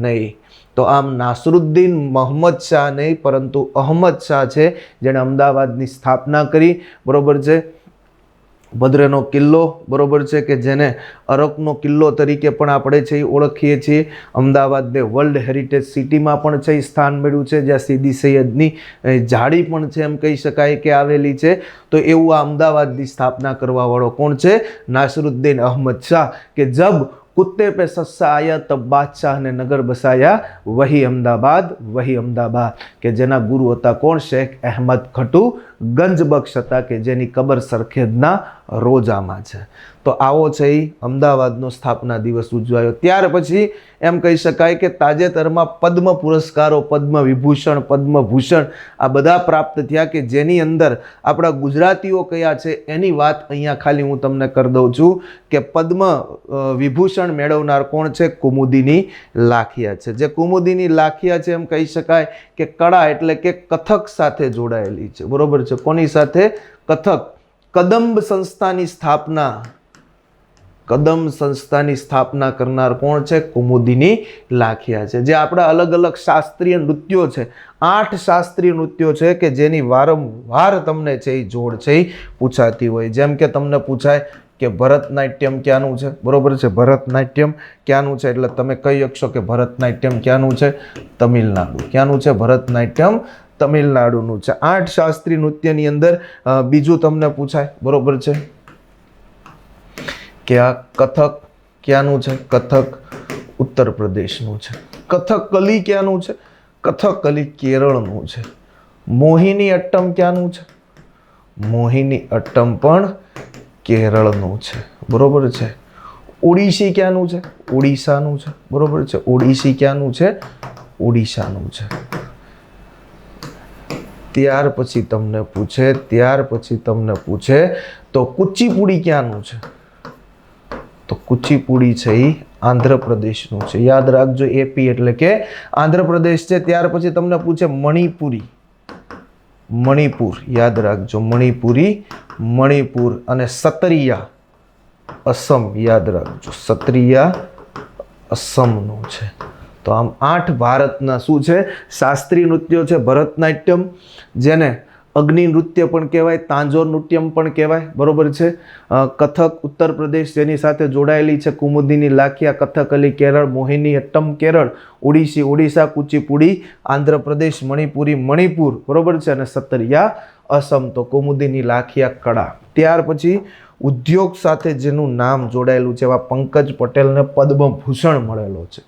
નહીં. તો આમ નાસરુદ્દીન મોહમ્મદ શાહ નહીં પરંતુ અહમદ શાહ છે જેણે અમદાવાદની સ્થાપના કરી બરોબર છે. ભદ્રનો કિલ્લો બરોબર છે કે જેને અરકનો કિલ્લો તરીકે પણ આપણે છે એ ઓળખીએ છીએ. અમદાવાદને વર્લ્ડ હેરિટેજ સિટીમાં પણ છે એ સ્થાન મળ્યું છે, જ્યાં સીદી સૈયદની જાળી પણ છે એમ કહી શકાય કે આવેલી છે. તો એવું આ અમદાવાદની સ્થાપના કરવા વાળો કોણ છે? નાસરુદ્દીન અહમદ શાહ. કે જબ कुत्ते पे सस्सा आया तब बादशाह ने नगर बसाया वही अहमदाबाद. કે જેના ગુરુ હતા કોણ? શેખ અહેમદ ખટુ ગંજબક્ષ હતા કે જેની કબર સરખેજના રોજામાં છે. તો આવો છે એ અમદાવાદનો સ્થાપના દિવસ ઉજવાયો. ત્યાર પછી એમ કહી શકાય કે તાજેતરમાં પદ્મ પુરસ્કારો, પદ્મ વિભૂષણ, પદ્મભૂષણ આ બધા પ્રાપ્ત થયા કે જેની અંદર આપણા ગુજરાતીઓ કયા છે એની વાત અહીંયા ખાલી હું તમને કરી દઉં છું કે પદ્મ વિભૂષણ મેળવનાર કોણ છે? કુમુદિની લાખિયા છે. જે કુમુદિની લાખિયા છે એમ કહી શકાય કે કળા એટલે કે કથક સાથે જોડાયેલી છે બરોબર છે. કોની સાથે? કથક. કદંબ સંસ્થાની સ્થાપના કરનાર કોણ છે? કુમુદિની લાખિયા છે. જે આપણા અલગ અલગ શાસ્ત્રીય નૃત્યો છે, 8 શાસ્ત્રીય નૃત્યો છે કે જેની વારંવાર તમને છે એ જોડ છે એ પૂછાતી હોય. જેમ કે તમને પૂછાય કે ભરતનાટ્યમ ક્યાંનું છે બરોબર છે? ભરતનાટ્યમ ક્યાંનું છે એટલે તમે કહી શકશો કે ભરતનાટ્યમ ક્યાંનું છે? તમિલનાડુ. ક્યાંનું છે? ભરતનાટ્યમ તમિલનાડુનું છે. 8 શાસ્ત્રીય નૃત્યની અંદર બીજું તમને પૂછાય બરોબર છે કે આ કથક ક્યાંનું છે? કથક ઉત્તર પ્રદેશનું છે. કથકલી ક્યાંનું છે? કથકલી કેરળનું છે. મોહિની અટ્ટમ ક્યાંનું છે? મોહિની અટ્ટમ પણ કેરળનું છે બરોબર છે. ઓડિશી ક્યાંનું છે? ઓડિશાનું છે બરોબર છે. ઓડિશી ક્યાંનું છે? ઓડિશાનું છે. ત્યાર પછી તમને પૂછે તો કુચીપુડી ક્યાંનું છે? તો કુચીપુડી છે એ આંધ્રપ્રદેશનું છે. યાદ રાખજો, એપી એટલે કે આંધ્રપ્રદેશ છે. ત્યાર પછી તમને પૂછે મણિપુર યાદ રાખજો. મણિપુર અને સતરિયા અસમ યાદ રાખજો. સતરિયા અસમનું છે. તો આમ 8 ભારતના શું છે? શાસ્ત્રીય નૃત્યો છે. ભરતનાટ્યમ જેને અગ્નિ નૃત્ય પણ કહેવાય, તાંજો નૃત્યમ પણ કહેવાય, બરોબર છે. કથક ઉત્તર પ્રદેશ જેની સાથે જોડાયેલી છે, કુમુદિની લાખિયા કથકલી કેરળ, મોહિની અટ્ટમ કેરળ, ઓડિસી ઓડિશા, કુચીપુડી આંધ્રપ્રદેશ, મણિપુરી મણિપુર, બરોબર છે. અને સતરિયા અસમ. તો કુમુદિની લાખિયા કળા. ત્યાર પછી ઉદ્યોગ સાથે જેનું નામ જોડાયેલું છે એવા પંકજ પટેલને પદ્મભૂષણ મળેલો છે.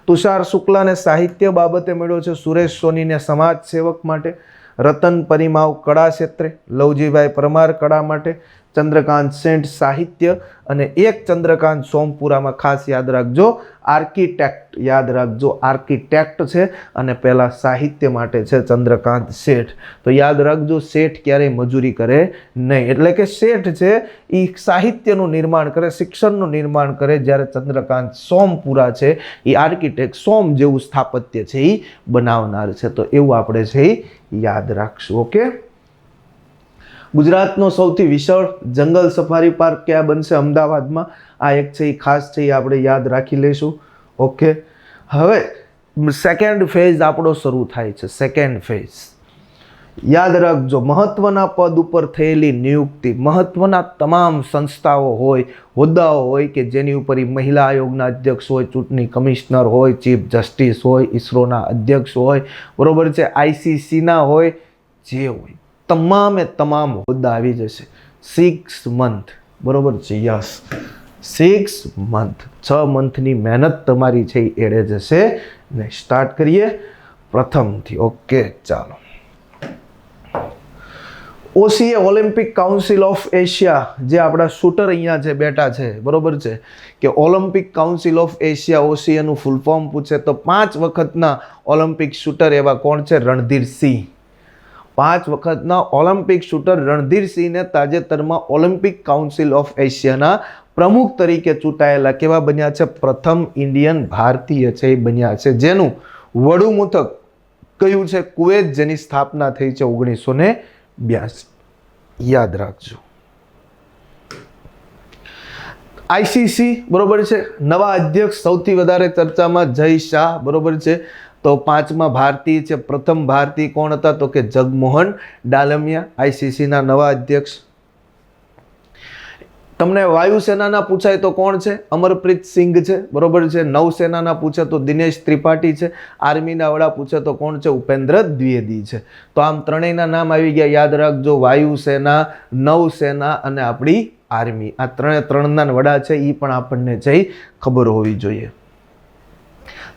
તુષાર શુક્લાને સાહિત્ય બાબતે મળ્યો છે, સુરેશ સોનીને સમાજ સેવક માટે, રતન પરિમાવ કળા ક્ષેત્રે, લવજીભાઈ પરમાર કળા માટે, ચંદ્રકાંત સેઠ સાહિત્ય, અને એક ચંદ્રકાંત સોમપુરામાં ખાસ યાદ રાખજો આર્કિટેક્ટ, યાદ રાખજો આર્કિટેક્ટ છે અને પહેલા સાહિત્ય માટે છે ચંદ્રકાંત શેઠ. તો યાદ રાખજો શેઠ ક્યારેય મજૂરી કરે નહીં, એટલે કે શેઠ છે એ સાહિત્યનું નિર્માણ કરે, શિક્ષણનું નિર્માણ કરે, જ્યારે ચંદ્રકાંત સોમપુરા છે એ આર્કિટેક્ટ, સોમ જેવું સ્થાપત્ય છે એ બનાવનાર છે. તો એવું આપણે છે એ યાદ રાખશું. ઓકે. ગુજરાતનો સૌથી વિશાળ જંગલ સફારી પાર્ક ક્યાં બનશે? અમદાવાદમાં. આ એક છે એ ખાસ છે એ આપણે યાદ રાખી લઈશું. ઓકે. હવે સેકન્ડ ફેઝ આપણો શરૂ થાય છે. સેકન્ડ ફેઝ યાદ રાખજો, મહત્વના પદ ઉપર થયેલી નિયુક્તિ, મહત્વના તમામ સંસ્થાઓ હોય, હોદ્દાઓ હોય કે જેની ઉપર મહિલા આયોગના અધ્યક્ષ હોય, ચૂંટણી કમિશનર હોય, ચીફ જસ્ટિસ હોય, ઇસરોના અધ્યક્ષ હોય, બરોબર છે, આઈસીસીના હોય, જે હોય તમામે તમામ હોદ્દા આવી જશે. 6 મંથ, બરોબર છે. યસ, 6 મંથ, 6 મંથની મહેનત તમારી છે એ એડે જશે. ને સ્ટાર્ટ કરીએ પ્રથમથી. ઓકે, ચાલો. ઓસીએ ઓલિમ્પિક કાઉન્સિલ ઓફ એશિયા, જે આપણા શૂટર અહીંયા જે બેઠા છે, બરોબર છે, કે ઓલિમ્પિક કાઉન્સિલ ઓફ એશિયા, ઓસીએનું ફૂલ ફોર્મ પૂછે તો 5 વખતના ઓલિમ્પિક શૂટર એવા કોણ છે? રણધીર સિંહ. 5 વખતના ઓલિમ્પિક શૂટર રણધીર સિંહને તાજેતરમાં ઓલિમ્પિક કાઉન્સિલ ઓફ એશિયાના પ્રમુખ તરીકે ચૂંટાયેલા કેવા બન્યા છે? પ્રથમ ઇન્ડિયન ભારતીય છે એ બન્યા છે, જેનું વડું મથક કયું છે? કુવૈત, જેની સ્થાપના થઈ છે 1982. યાદ રાખજો. આઈસીસી, બરોબર છે, નવા અધ્યક્ષ સૌથી વધારે ચર્ચામાં જય શાહ, બરોબર છે. તો 5માં ભારતીય છે. પ્રથમ ભારતીય કોણ હતા? તો કે જગમોહન ડાલમિયા, આઈસીસીના નવા અધ્યક્ષ. તમને વાયુસેનાના પૂછાય તો કોણ છે? અમરપ્રીત સિંઘ છે, બરોબર છે. નૌસેનાના પૂછે તો દિનેશ ત્રિપાઠી છે. આર્મીના વડા પૂછે તો કોણ છે? ઉપેન્દ્ર દ્વિવેદી છે. તો આમ ત્રણેયના નામ આવી ગયા. યાદ રાખજો, વાયુસેના, નૌસેના અને આપણી આર્મી, આ ત્રણના વડા છે એ પણ આપણને છે ખબર હોવી જોઈએ.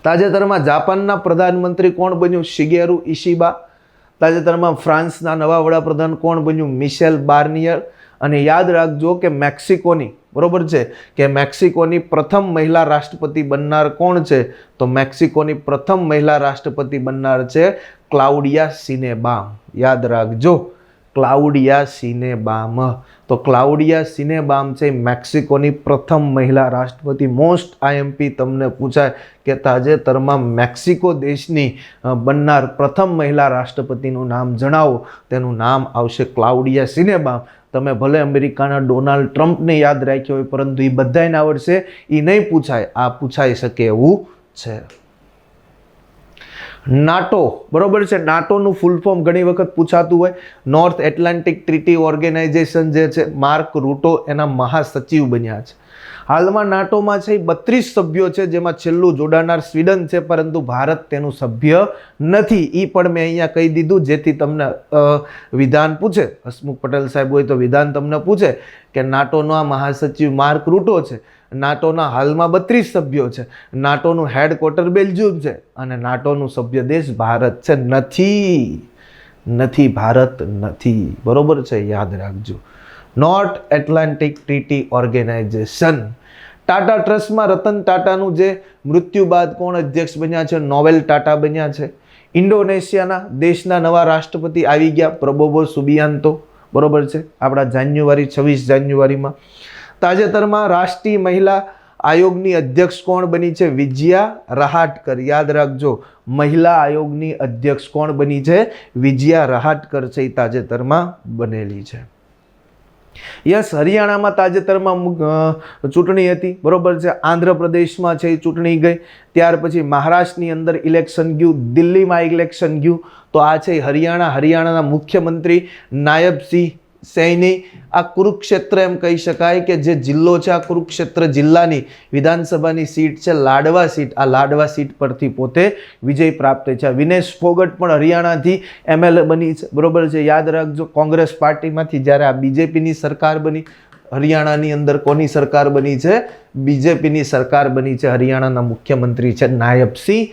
તાજેતરમાં જાપાનના પ્રધાનમંત્રી કોણ બન્યું? શિગેરુ ઇશિબા. તાજેતરમાં ફ્રાન્સના નવા વડાપ્રધાન કોણ બન્યું? મિશેલ બાર્નિયર. અને યાદ રાખજો કે મેક્સિકોની, બરોબર છે, કે મેક્સિકોની પ્રથમ મહિલા રાષ્ટ્રપતિ બનનાર કોણ છે? તો મેક્સિકોની પ્રથમ મહિલા રાષ્ટ્રપતિ બનનાર છે ક્લાઉડિયા સિનેબામ. યાદ રાખજો, ક્લાઉડિયા સિનેબામ. તો ક્લાઉડિયા સિનેબામ છે મેક્સિકોની પ્રથમ મહિલા રાષ્ટ્રપતિ. મોસ્ટ આઈએમપી તમને પૂછાય કે તાજેતરમાં મેક્સિકો દેશની બનનાર પ્રથમ મહિલા રાષ્ટ્રપતિનું નામ જણાવો, તેનું નામ આવશે ક્લાઉડિયા સિનેબામ. તમે ભલે અમેરિકાના ડોનાલ્ડ ટ્રમ્પને યાદ રાખ્યો હોય, પરંતુ એ બધાને આવડશે એ નહીં પૂછાય, આ પૂછાઈ શકે એવું છે. નાટો, બરોબર છે, નાટોનું ફૂલ ફોર્મ ઘણી વખત પૂછાતું હોય. નોર્થ એટલાન્ટિક ટ્રીટી ઓર્ગેનાઇઝેશન જે છે, માર્ક રૂટો એના મહાસચિવ બન્યા છે. હાલમાં નાટોમાં છે 32 સભ્યો છે, જેમાં છેલ્લું જોડાનાર સ્વીડન છે, પરંતુ ભારત તેનું સભ્ય નથી. એ પણ મેં અહીંયા કહી દીધું, જેથી તમને વિધાન પૂછે, હસમુખ પટેલ સાહેબ હોય તો વિધાન તમને પૂછે કે નાટોનો આ મહાસચિવ માર્ક રૂટો છે, નાટોના હાલમાં 32 સભ્યો છે, નાટોનું હેડક્વાર્ટર બેલ્જિયમ છે અને નાટોનું સભ્ય દેશ ભારત છે. નથી, ભારત નથી, બરોબર છે, યાદ રાખજો. North Atlantic Treaty Organisation. Tata ટ્રસ્ટમાં રતન ટાટાનું જે મૃત્યુ બાદ કોણ અધ્યક્ષ બન્યા છે? નોવેલ ટાટા બન્યા છે. ઇન્ડોનેશિયાના દેશના નવા રાષ્ટ્રપતિ આવી ગયા, પ્રબોવો સુબિયાન્તો, બરોબર છે, આપણા 26 જાન્યુઆરીમાં. તાજેતરમાં રાષ્ટ્રીય મહિલા આયોગની અધ્યક્ષ કોણ બની છે? વિજયા રહાટકર. યાદ રાખજો, મહિલા આયોગની અધ્યક્ષ કોણ બની છે? વિજયા રહાટકર છે, તાજેતરમાં બનેલી છે. યસ, હરિયાણામાં તાજેતરમાં ચૂંટણી હતી, બરોબર છે. આંધ્રપ્રદેશમાં છે એ ચૂંટણી ગઈ, ત્યાર પછી મહારાષ્ટ્રની અંદર ઇલેક્શન ગયું, દિલ્હીમાં ઇલેક્શન ગયું. તો આ છે હરિયાણાના મુખ્યમંત્રી નાયબસિંહ સૈની. આ કુરુક્ષેત્ર એમ કહી શકાય કે જે જિલ્લો છે, આ કુરુક્ષેત્ર જિલ્લાની વિધાનસભાની સીટ છે લાડવા સીટ. આ લાડવા સીટ પરથી પોતે વિજય પ્રાપ્ત છે. વિનેશ ફોગટ પણ હરિયાણાથી MLA બની છે, બરોબર છે. યાદ રાખજો, કોંગ્રેસ પાર્ટીમાંથી જ્યારે આ બીજેપીની સરકાર બની, હરિયાણાની અંદર કોની સરકાર બની છે? બીજેપીની સરકાર બની છે. હરિયાણાના મુખ્યમંત્રી છે નાયબસિંહ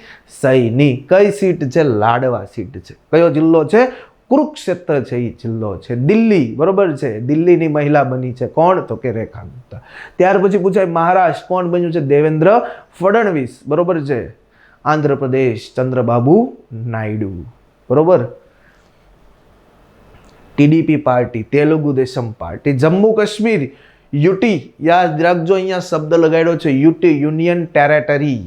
સૈની. કઈ સીટ છે? લાડવા સીટ છે. કયો જિલ્લો છે? કુરુક્ષેત્ર છે એ જિલ્લો છે. દિલ્હી, બરોબર છે. દિલ્હીની મહિલા બની છે કોણ? તો કે રેખા ગુપ્તા. ત્યાર પછી પૂછાય મહારાષ્ટ્ર કોણ બન્યું છે? દેવેન્દ્ર ફડણવીસ, બરોબર છે. આંધ્રપ્રદેશ ચંદ્રબાબુ નાયડુ, બરોબર. TDP party, Telugu Desam party. Jammu Kashmir UT, યાદ રાખજો, અહીંયા શબ્દ લગાડ્યો છે યુટી, યુનિયન ટેરેટરી.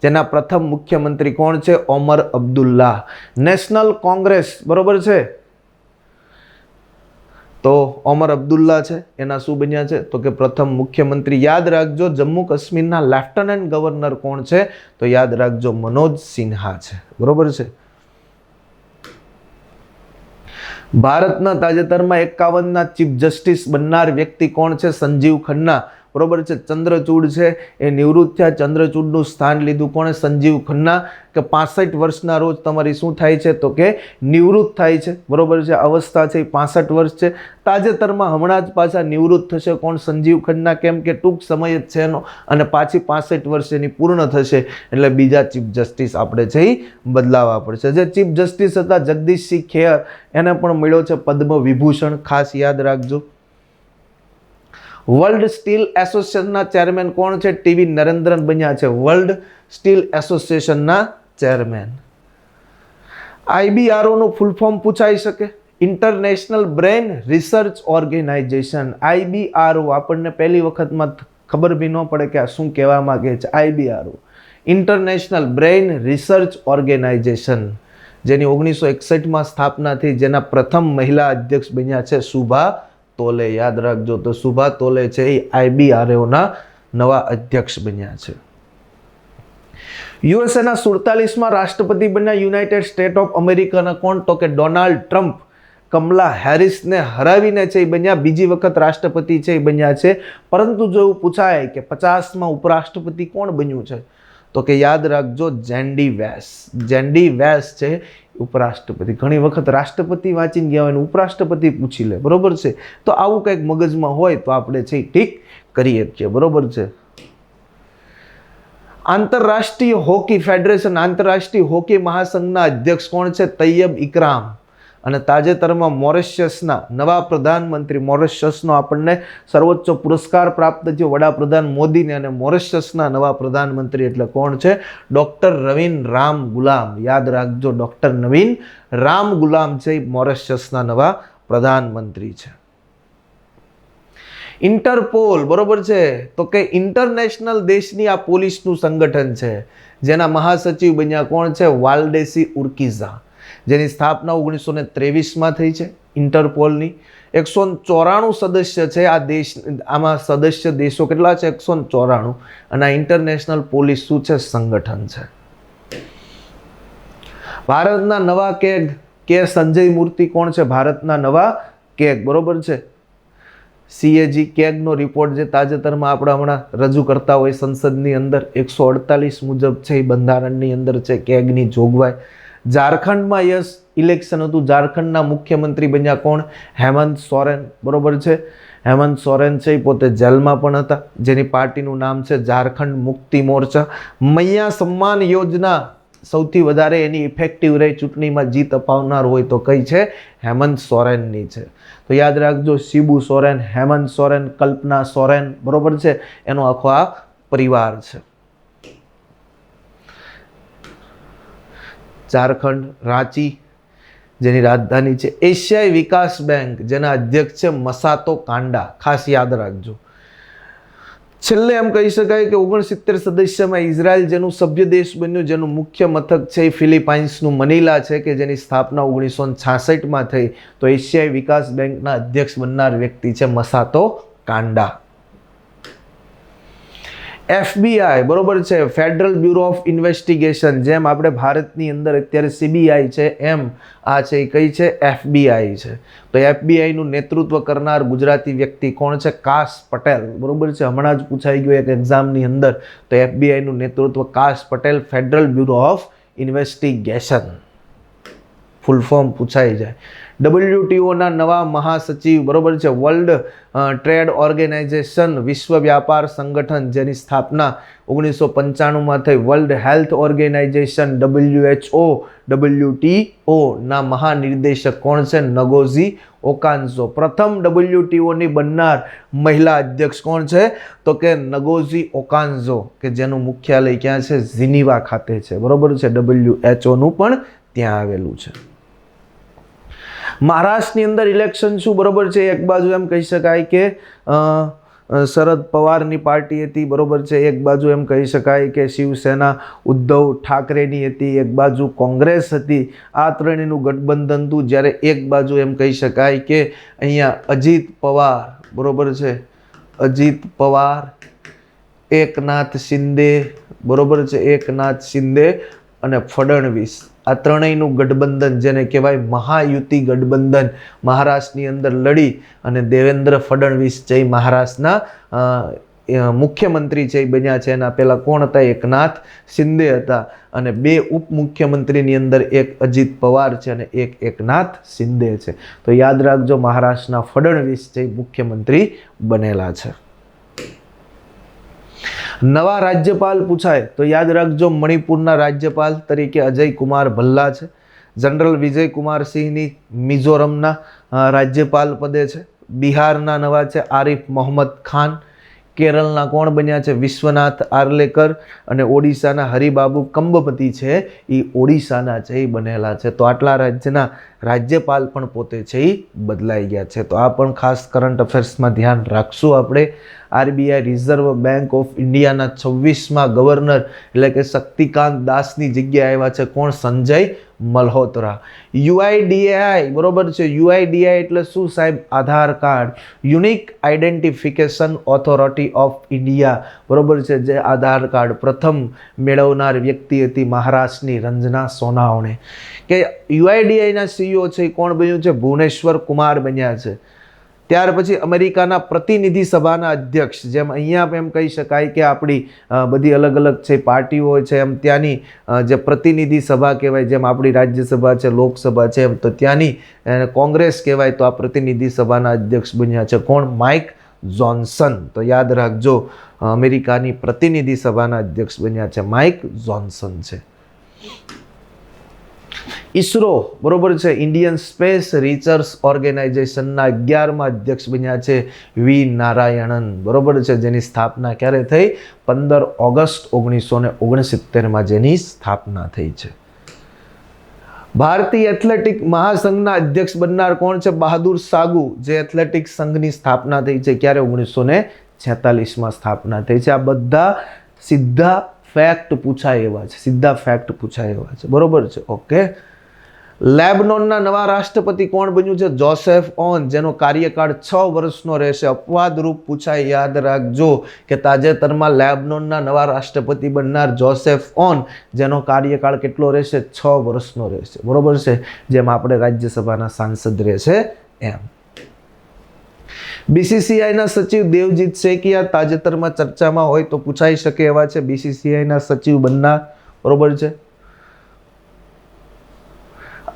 જેના પ્રથમ મુખ્યમંત્રી કોણ છે? ઓમર અબ્દુલ્લા. નેશનલ કોંગ્રેસ, બરોબર છે. તો ઓમર અબ્દુલ્લા છે, એના શું બન્યા છે? તો કે પ્રથમ મુખ્યમંત્રી. યાદ રાખજો, જમ્મુ કાશ્મીરના લેફ્ટનન્ટ ગવર્નર કોણ છે? તો યાદ રાખજો, મનોજ સિન્હા છે, બરોબર છે. ભારતના તાજેતરમાં 51ના ચીફ જસ્ટિસ બનનાર વ્યક્તિ કોણ છે? સંજીવ ખન્ના, બરોબર છે. ચંદ્રચૂડ છે એ નિવૃત્ત થયા. ચંદ્રચૂડનું સ્થાન લીધું કોણે? સંજીવ ખન્ના. કે 65 વર્ષના રોજ તમારી શું થાય છે? તો કે નિવૃત્ત થાય છે, બરોબર છે. અવસ્થા છે એ 65 વર્ષ છે. તાજેતરમાં હમણાં જ પાછા નિવૃત્ત થશે કોણ? સંજીવ ખન્ના. કેમ કે ટૂંક સમય જ છે એનો, અને પાછી 65 વર્ષ એની પૂર્ણ થશે, એટલે બીજા ચીફ જસ્ટિસ આપણે છે એ બદલાવા પડશે. જે ચીફ જસ્ટિસ હતા જગદીશસિંહ ખેર, એને પણ મળ્યો છે પદ્મ વિભૂષણ, ખાસ યાદ રાખજો. વર્લ્ડ સ્ટીલ એસોસિએશનના ચેરમેન કોણ છે? ટીવી નરેન્દ્રન બન્યા છે વર્લ્ડ સ્ટીલ એસોસિએશનના ચેરમેન. IBRO નું ફૂલ ફોર્મ પૂછાઈ શકે. International brain research organisation. IBRO આપણને પહેલી વખતમાં ખબર બી ન પડે કે આ શું કહેવા માંગે છે. IBRO, international brain research organisation, જેની 1961માં સ્થાપના થઈ, જેના પ્રથમ મહિલા અધ્યક્ષ બન્યા છે સુભા તોલે. યાદ રાખજો, તો સુભા તોલે છે એ IBRO ના નવા અધ્યક્ષ બન્યા છે. યુએસએના 47માં રાષ્ટ્રપતિ બન્યા યુનાઇટેડ સ્ટેટ ઓફ અમેરિકાના કોણ? તો કે ડોનાલ્ડ ટ્રમ્પ. કમલા હેરિસને હરાવીને છે એ બન્યા બીજી વખત રાષ્ટ્રપતિ છે એ બન્યા છે. પરંતુ જો એવું પૂછાય કે 50માં ઉપરાષ્ટ્રપતિ કોણ બન્યું છે? તો કે યાદ રાખજો, જેન્ડી વેસ. જેન્ડી વેસ છે ઉપરાષ્ટ્રપતિ. ઘણી વખત રાષ્ટ્રપતિ વાંચીને ગયા હોય ને ઉપરાષ્ટ્રપતિ પૂછી લે, બરોબર છે. તો આવું કંઈક મગજમાં હોય તો આપણે છે ઠીક કરીએ છીએ, બરોબર છે. આંતરરાષ્ટ્રીય હોકી ફેડરેશન, આંતરરાષ્ટ્રીય હોકી મહાસંઘના અધ્યક્ષ કોણ છે? તૈયબ ઇકરામ. અને તાજેતરમાં મોરિશિયસના નવા પ્રધાનમંત્રી, મોરિશિયસનો આપણને સર્વોચ્ચ પુરસ્કાર પ્રાપ્ત થયો વડાપ્રધાન મોદીને, અને મોરિશિયસના નવા પ્રધાનમંત્રી એટલે કોણ છે? ડોક્ટર નવીન રામ ગુલામ. યાદ રાખજો, ડોક્ટર નવીન રામ ગુલામ છે મોરિશિયસના નવા પ્રધાનમંત્રી છે. ઇન્ટરપોલ, બરોબર છે. તો કે ઇન્ટરનેશનલ દેશની આ પોલીસનું સંગઠન છે, જેના મહાસચિવ બન્યા કોણ છે? વાલ્ડેસી ઉર્કિઝા. જેની સ્થાપના 1923માં થઈ છે ઇન્ટરપોલની. 194 સદસ્ય છે આ દેશ. આમાં સદસ્ય દેશો કેટલા છે? 194. અને આ ઇન્ટરનેશનલ પોલીસ શું છે? સંગઠન છે. ભારતના નવા કેગ કે સંજય મૂર્તિ કોણ છે? ભારતના નવા કેગ, બરોબર છે. CAG કેગનો રિપોર્ટ જે તાજેતરમાં આપણે હમણાં રજૂ કરતા હોય સંસદની અંદર, 148 મુજબ છે એ બંધારણની અંદર છે કેગની જોગવાઈ. ઝારખંડમાં યસ ઇલેક્શન હતું. ઝારખંડના મુખ્યમંત્રી બન્યા કોણ? હેમંત સોરેન, બરોબર છે. હેમંત સોરેન છે એ પોતે જેલમાં પણ હતા, જેની પાર્ટીનું નામ છે ઝારખંડ મુક્તિ મોરચા. મૈયા સન્માન યોજના સૌથી વધારે એની ઇફેક્ટિવ રહી, ચૂંટણીમાં જીત અપાવનાર હોય તો કઈ છે? હેમંત સોરેનની છે. તો યાદ રાખજો, શિબુ સોરેન, હેમંત સોરેન, કલ્પના સોરેન, બરોબર છે. એનો આખો આ પરિવાર છે. ઝારખંડ, રાંચી જેની રાજધાની છે. એશિયાઈ વિકાસ બેંક, જેના અધ્યક્ષ છે મસાતો કાંડા. ખાસ યાદ રાખજો. છેલ્લે એમ કહી શકાય કે 69 સદસ્યમાં ઇઝરાયલ જેનું સભ્ય દેશ બન્યું, જેનું મુખ્ય મથક છે એ ફિલિપાઇન્સનું મનીલા છે, કે જેની સ્થાપના 1966માં થઈ. તો એશિયાઈ વિકાસ બેંકના અધ્યક્ષ બનનાર વ્યક્તિ છે મસાતો કાંડા. FBI બરોબર છે, ફેડરલ બ્યુરો ઓફ ઇન્વેસ્ટિગેશન, જેમ આપણે ભારતની અંદર અત્યારે CBI છે એમ આ છે એ કઈ છે FBI છે. તો FBI નું નેતૃત્વ કરનાર ગુજરાતી વ્યક્તિ કોણ છે? કાશ પટેલ. બરોબર છે, હમણાં જ પૂછાઈ ગયું એક એક્ઝામની અંદર. તો FBI નું નેતૃત્વ Kash Patel, Federal Bureau of Investigation, full form પૂછાઈ જાય. WTO ના નવા મહાસચિવ બરોબર છે, વર્લ્ડ ટ્રેડ ઓર્ગેનાઇઝેશન, વિશ્વ વ્યાપાર સંગઠન, જેની સ્થાપના 1995માં થઈ. World health organisation WHO WTO ના મહાનિર્દેશક કોણ છે? નગોઝી ઓકાન્ઝો. પ્રથમ WTO ની બનનાર મહિલા અધ્યક્ષ કોણ છે? તો કે નગોઝી ઓકાન્ઝો, કે જેનું મુખ્યાલય ક્યાં છે? જીનીવા ખાતે છે. બરોબર છે, WHO નું પણ ત્યાં આવેલું છે. મહારાષ્ટ્રની અંદર ઇલેક્શન શું? બરોબર છે, એક બાજુ એમ કહી શકાય કે શરદ પવારની પાર્ટી હતી. બરોબર છે, એક બાજુ એમ કહી શકાય કે શિવસેના ઉદ્ધવ ઠાકરેની હતી, એક બાજુ કોંગ્રેસ હતી. આ ત્રણેયનું ગઠબંધન હતું. જ્યારે એક બાજુ એમ કહી શકાય કે અહીંયા અજીત પવાર, બરોબર છે, અજીત પવાર, એકનાથ શિંદે, બરોબર છે, એકનાથ શિંદે અને ફડણવીસ, આ ત્રણેયનું ગઠબંધન, જેને કહેવાય મહાયુતિ ગઠબંધન, મહારાષ્ટ્રની અંદર લડી અને દેવેન્દ્ર ફડણવીસ જે મહારાષ્ટ્રના મુખ્યમંત્રી છે એ બન્યા છે. એના પહેલાં કોણ હતા? એકનાથ શિંદે હતા. અને બે ઉપમુખ્યમંત્રીની અંદર એક અજીત પવાર છે અને એક એકનાથ શિંદે છે. તો યાદ રાખજો, મહારાષ્ટ્રના ફડણવીસ જે મુખ્યમંત્રી બનેલા છે. નવા રાજ્યપાલ પૂછાય તો યાદ રાખજો, મણિપુરના રાજ્યપાલ તરીકે અજય કુમાર ભલ્લા છે. જનરલ વિજય કુમાર સિંહની મિઝોરમના રાજ્યપાલ પદે છે. બિહારના નવા છે આરિફ મોહમ્મદ ખાન. કેરળના કોણ બન્યા છે? વિશ્વનાથ આર્લેકર. અને ઓડિશાના હરિબાબુ કંબપતિ છે એ ઓડિશાના છે એ બનેલા છે. તો આટલા રાજ્યના રાજ્યપાલ પણ પોતે છે એ બદલાઈ ગયા છે. તો આ પણ ખાસ કરંટ અફેર્સમાં ધ્યાન રાખશું આપણે. RBI રિઝર્વ બેંક ઓફ ઇન્ડિયાના 26માં ગવર્નર એટલે કે શક્તિકાંત દાસની જગ્યાએ આવ્યા છે કોણ? સંજય મલ્હોત્રા. UIDAI બરોબર છે, UIDAI એટલે શું સાહેબ? Aadhaar card, Unique Identification Authority of India. બરોબર છે, જે આધાર કાર્ડ પ્રથમ મેળવનાર વ્યક્તિ હતી મહારાષ્ટ્રની રંજના સોનાવણે. કે UIDAI ના CEO છે કોણ બન્યું છે? ભુવનેશ્વર કુમાર બન્યા છે. ત્યાર પછી અમેરિકાના પ્રતિનિધિ સભાના અધ્યક્ષ, જેમ અહીંયા એમ કહી શકાય કે આપણી બધી અલગ અલગ છે પાર્ટીઓ હોય છે, એમ ત્યાંની જે પ્રતિનિધિ સભા કહેવાય, જેમ આપણી રાજ્યસભા છે, લોકસભા છે, એમ તો ત્યાંની કોંગ્રેસ કહેવાય. તો આ પ્રતિનિધિ સભાના અધ્યક્ષ બન્યા છે કોણ? Mike Johnson. તો યાદ રાખજો, અમેરિકાની પ્રતિનિધિ સભાના અધ્યક્ષ બન્યા છે માઇક જોન્સન છે. ઈસરો બરોબર છે, ઇન્ડિયન સ્પેસ રિસર્ચ ઓર્ગેનાઇઝેશનના 11મા અધ્યક્ષ બન્યા છે વી નારાયણન. બરોબર છે, જેની સ્થાપના ક્યારે થઈ? 15 ઓગસ્ટ 1969માં જેની સ્થાપના થઈ છે. ભારતીય એથ્લેટિક મહાસંઘના અધ્યક્ષ બનનાર કોણ છે? બહાદુર સાગુ, જે એથ્લેટિક સંઘની સ્થાપના થઈ છે ક્યારે? 1946માં સ્થાપના થઈ છે. આ બધા સીધા ફેક્ટ પૂછાય એવા છે, સીધા ફેક્ટ પૂછાય એવા છે. બરોબર છે, ઓકે. લેબનોનના નવા રાષ્ટ્રપતિ કોણ બન્યું છે? જોસેફ ઓન, જેનો કાર્યકાળ 6 વર્ષનો રહેશે. અપવાદરૂપ પૂછાય, યાદ રાખજો કે તાજેતરમાં લેબનોનના નવા રાષ્ટ્રપતિ બનનાર જોસેફ ઓન, જેનો કાર્યકાળ કેટલો રહેશે? 6 વર્ષનો રહેશે. બરોબર છે, જેમ આપણે રાજ્યસભાના સાંસદ રહેશે એમ. BCCIના સચિવ દેવજીત સેકિયા તાજેતરમાં ચર્ચામાં હોય તો પૂછાઈ શકે એવા છે. BCCIના સચિવ બનનાર, બરોબર છે.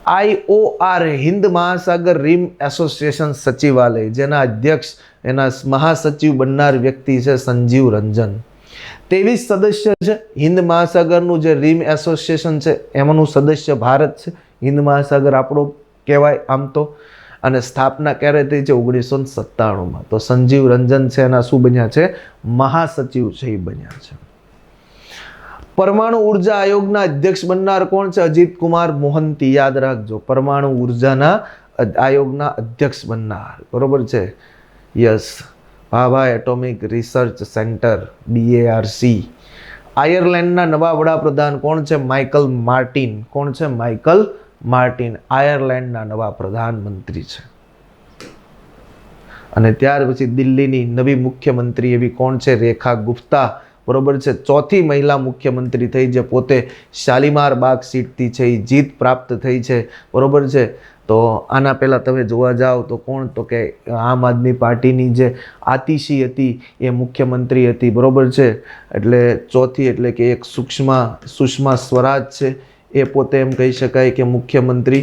IOR હિન્દ મહાસાગર રીમ એસોસિએશન સચિવાલય, જેના અધ્યક્ષ એના મહાસચિવ બનનાર વ્યક્તિ છે સંજીવ રંજન. 23 સદસ્ય છે હિન્દ મહાસાગરનું જે રીમ એસોસિએશન છે એમાંનું સદસ્ય ભારત છે. હિન્દ મહાસાગર આપણો કહેવાય આમ તો. અને સ્થાપના ક્યારે થઈ છે? 1997માં. તો સંજીવ રંજન છે એના શું બન્યા છે? મહાસચિવ છે એ બન્યા છે. પરમાણુ ઉર્જા આયોગના અધ્યક્ષ બનનાર કોણ છે? અજીત કુમાર મોહંતી. યાદ રાખજો, પરમાણુ ઉર્જાના આયોગના અધ્યક્ષ બનનાર. બરોબર છે, yes. Bhabha atomic research centre BARC. આયર્લેન્ડના નવા વડાપ્રધાન કોણ છે? Michael Martin. કોણ છે? માઇકલ માર્ટિન આયર્લેન્ડના નવા પ્રધાનમંત્રી છે. અને ત્યાર પછી દિલ્હીની નવી મુખ્યમંત્રી એવી કોણ છે? રેખા ગુપ્તા. બરોબર છે. ચોથી મહિલા મુખ્યમંત્રી થઈ, જે પોતે શાલીમાર બાગ સીટથી છે એ જીત પ્રાપ્ત થઈ છે. બરોબર છે. તો આના પહેલાં તમે જોવા જાઓ તો કોણ? તો કે આમ આદમી પાર્ટીની જે આતિશી હતી એ મુખ્યમંત્રી હતી. બરોબર છે. એટલે ચોથી એટલે કે એક સુષ્મા સ્વરાજ છે, એ પોતે એમ કહી શકાય કે મુખ્યમંત્રી.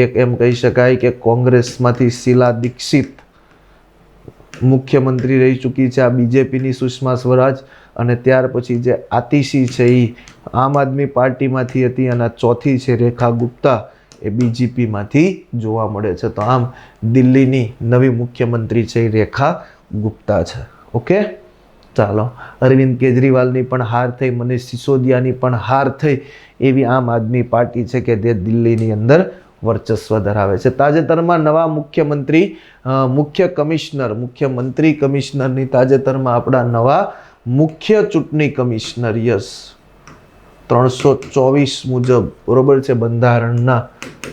એક એમ કહી શકાય કે કોંગ્રેસમાંથી શીલા દીક્ષિત મુખ્યમંત્રી રહી ચૂકી છે, આ BJPની સુષ્મા સ્વરાજ. અને ત્યાર પછી જે આતિશી છે એ આમ આદમી પાર્ટીમાંથી હતી, અને ચોથી છે રેખા ગુપ્તા, એ BJPમાંથી જોવા મળે છે. તો આમ દિલ્હીની નવી મુખ્યમંત્રી છે એ રેખા ગુપ્તા છે. ઓકે, ચાલો. અરવિંદ કેજરીવાલની પણ હાર થઈ, મનીષ સિસોદિયાની પણ હાર થઈ. એવી આમ આદમી પાર્ટી છે કે તે દિલ્હીની અંદર વર્ચસ્વ ધરાવે છે. તાજેતરમાં નવા મુખ્યમંત્રી કમિશનરની તાજેતરમાં આપણા નવા મુખ્ય ચૂંટણી કમિશનર 324 મુજબ, બરોબર છે, બંધારણના.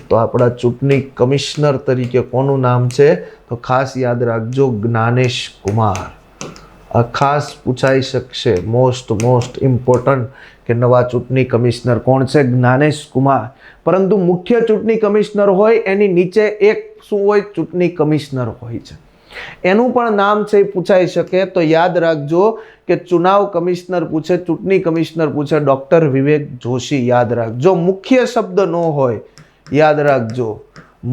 તો આપણા ચૂંટણી કમિશનર તરીકે કોનું નામ છે? તો ખાસ યાદ રાખજો, જ્ઞાનેશ કુમાર. આ ખાસ પૂછાઈ શકશે, મોસ્ટ ઇમ્પોર્ટન્ટ, કે નવા ચૂંટણી કમિશનર કોણ છે? જ્ઞાનેશ કુમાર. પરંતુ મુખ્ય ચૂંટણી કમિશનર હોય એની નીચે એક શું હોય? ચૂંટણી કમિશનર હોય છે. એનું પણ નામ છે એ પૂછાઈ શકે. તો યાદ રાખજો કે ચુનાવ કમિશનર પૂછે, ચૂંટણી કમિશનર પૂછે, ડૉક્ટર વિવેક જોશી. યાદ રાખજો, મુખ્ય શબ્દ ન હોય, યાદ રાખજો.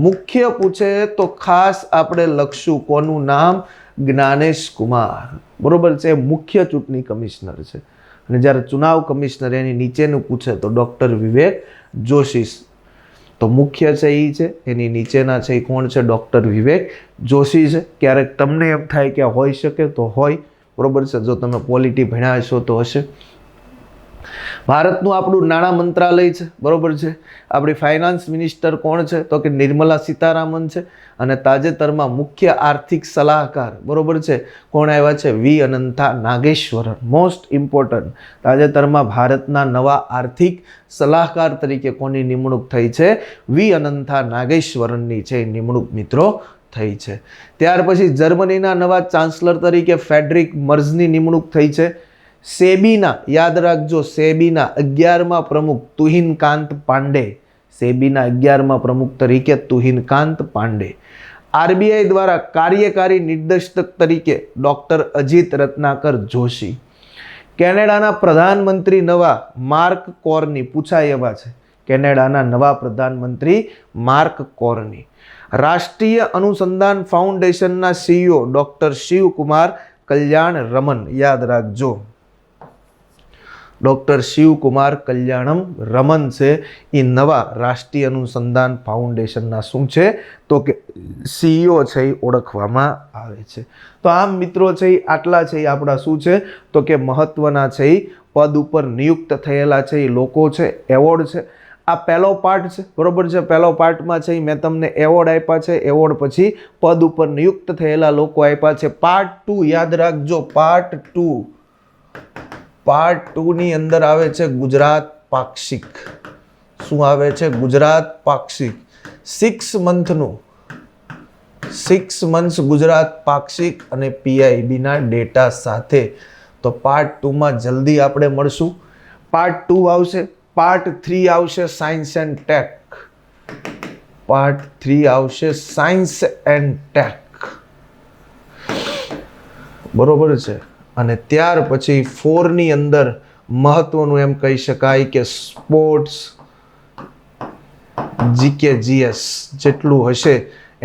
મુખ્ય પૂછે તો ખાસ આપણે લખશું કોનું નામ? જ્ઞાનેશ કુમાર. બરોબર છે, મુખ્ય ચૂંટણી કમિશનર છે. અને જ્યારે ચુનાવ કમિશનર એની નીચેનું પૂછે તો ડૉક્ટર વિવેક જોશી. તો મુખ્ય છે એ છે, એની નીચેના છે એ કોણ છે? ડૉક્ટર વિવેક જોશી છે. ક્યારેક તમને એમ થાય કે હોઈ શકે, તો હોય. બરોબર છે, જો તમે પોલિટી ભણ્યા હશો તો હશે. ભારતનું આપણું નાણાં મંત્રાલય છે. બરોબર છે. આપણી ફાઇનાન્સ મિનિસ્ટર કોણ છે? તો કે નિર્મલા સીતારામન છે. અને તાજેતરમાં મુખ્ય આર્થિક સલાહકાર, બરોબર છે, કોણ આવ્યા છે? વી અનંતા નાગેશ્વરન. મોસ્ટ ઇમ્પોર્ટન્ટ, તાજેતરમાં ભારતના નવા આર્થિક સલાહકાર તરીકે કોની નિમણૂક થઈ છે? વી અનંતા નાગેશ્વરનની છે નિમણૂક મિત્રો થઈ છે. ત્યાર પછી જર્મનીના નવા ચાન્સલર તરીકે ફેડરિક મર્ઝની નિમણૂક થઈ છે. સેબીના, યાદ રાખજો, સેબીના 11મા પ્રમુખ તુહિનકાંત પાંડે. સેબીના 11મા પ્રમુખ તરીકે તુહિનકાંત પાંડે. RBI દ્વારા કાર્યકારી નિર્દેશક તરીકે ડૉક્ટર અજીત રત્નાકર જોશી. કેનેડાના પ્રધાનમંત્રી નવા માર્ક કોર્ની. પૂછાય એવા છે. કેનેડાના નવા પ્રધાનમંત્રી માર્ક કોર્ની. રાષ્ટ્રીય અનુસંધાન ફાઉન્ડેશનના CEO ડૉક્ટર શિવકુમાર કલ્યાણ રમન. યાદ રાખજો, ડૉક્ટર શિવકુમાર કલ્યાણમ રમન છે એ નવા રાષ્ટ્રીય અનુસંધાન ફાઉન્ડેશનના શું છે? તો કે CEO છે એ ઓળખવામાં આવે છે. તો આમ મિત્રો છે એ આટલા છે એ આપણા શું છે? તો કે મહત્વના છે એ પદ ઉપર નિયુક્ત થયેલા છે એ લોકો છે, એવોર્ડ છે. આ પહેલો પાર્ટ છે. બરોબર છે. પહેલો પાર્ટમાં છે મેં તમને એવોર્ડ આપ્યા છે. એવોર્ડ પછી પદ ઉપર નિયુક્ત થયેલા લોકો આપ્યા છે. પાર્ટ 2 યાદ રાખજો, પાર્ટ 2 ની અંદર આવે છે ગુજરાત પાક્ષિક. શું આવે છે? ગુજરાત પાક્ષિક. 6 months ગુજરાત પાક્ષિક અને PIB ના ડેટા સાથે. તો પાર્ટ 2 માં જલ્દી આપણે મળશું. પાર્ટ 2 આવશે. પાર્ટ 3 આવશે સાયન્સ એન્ડ ટેક. પાર્ટ 3 આવશે સાયન્સ એન્ડ ટેક. બરોબર છે. અને ત્યાર પછી 4 ની અંદર મહત્વનું એમ કહી શકાય કે સ્પોર્ટ્સ, GK GS જેટલું હશે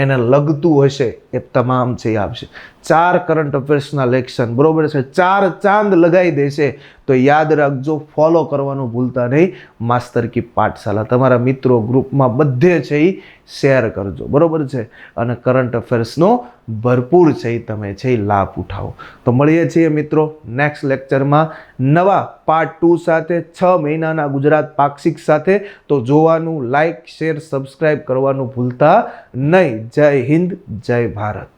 એને લગતું હશે એ તમામ છે આપશે. 4 કરંટ અફેર્સના લેક્શન. બરોબર છે. 4 ચાંદ લગાવી દેશે. તો યાદ રાખજો, ફોલો કરવાનું ભૂલતા નહીં માસ્ટર કી પાઠશાલા. તમારા મિત્રો ગ્રુપમાં બધે છે એ શેર કરજો. બરોબર છે. અને કરંટ અફેર્સનો ભરપૂર છે એ તમે છે એ લાભ ઉઠાવો. તો મળીએ છીએ મિત્રો નેક્સ્ટ લેક્ચરમાં નવા પાર્ટ 2 સાથે, 6 મહિનાના ગુજરાત પાક્ષિક સાથે. તો જોવાનું, લાઈક, શેર, સબસ્ક્રાઈબ કરવાનું ભૂલતા નહીં. જય હિન્દ, જય ભારત.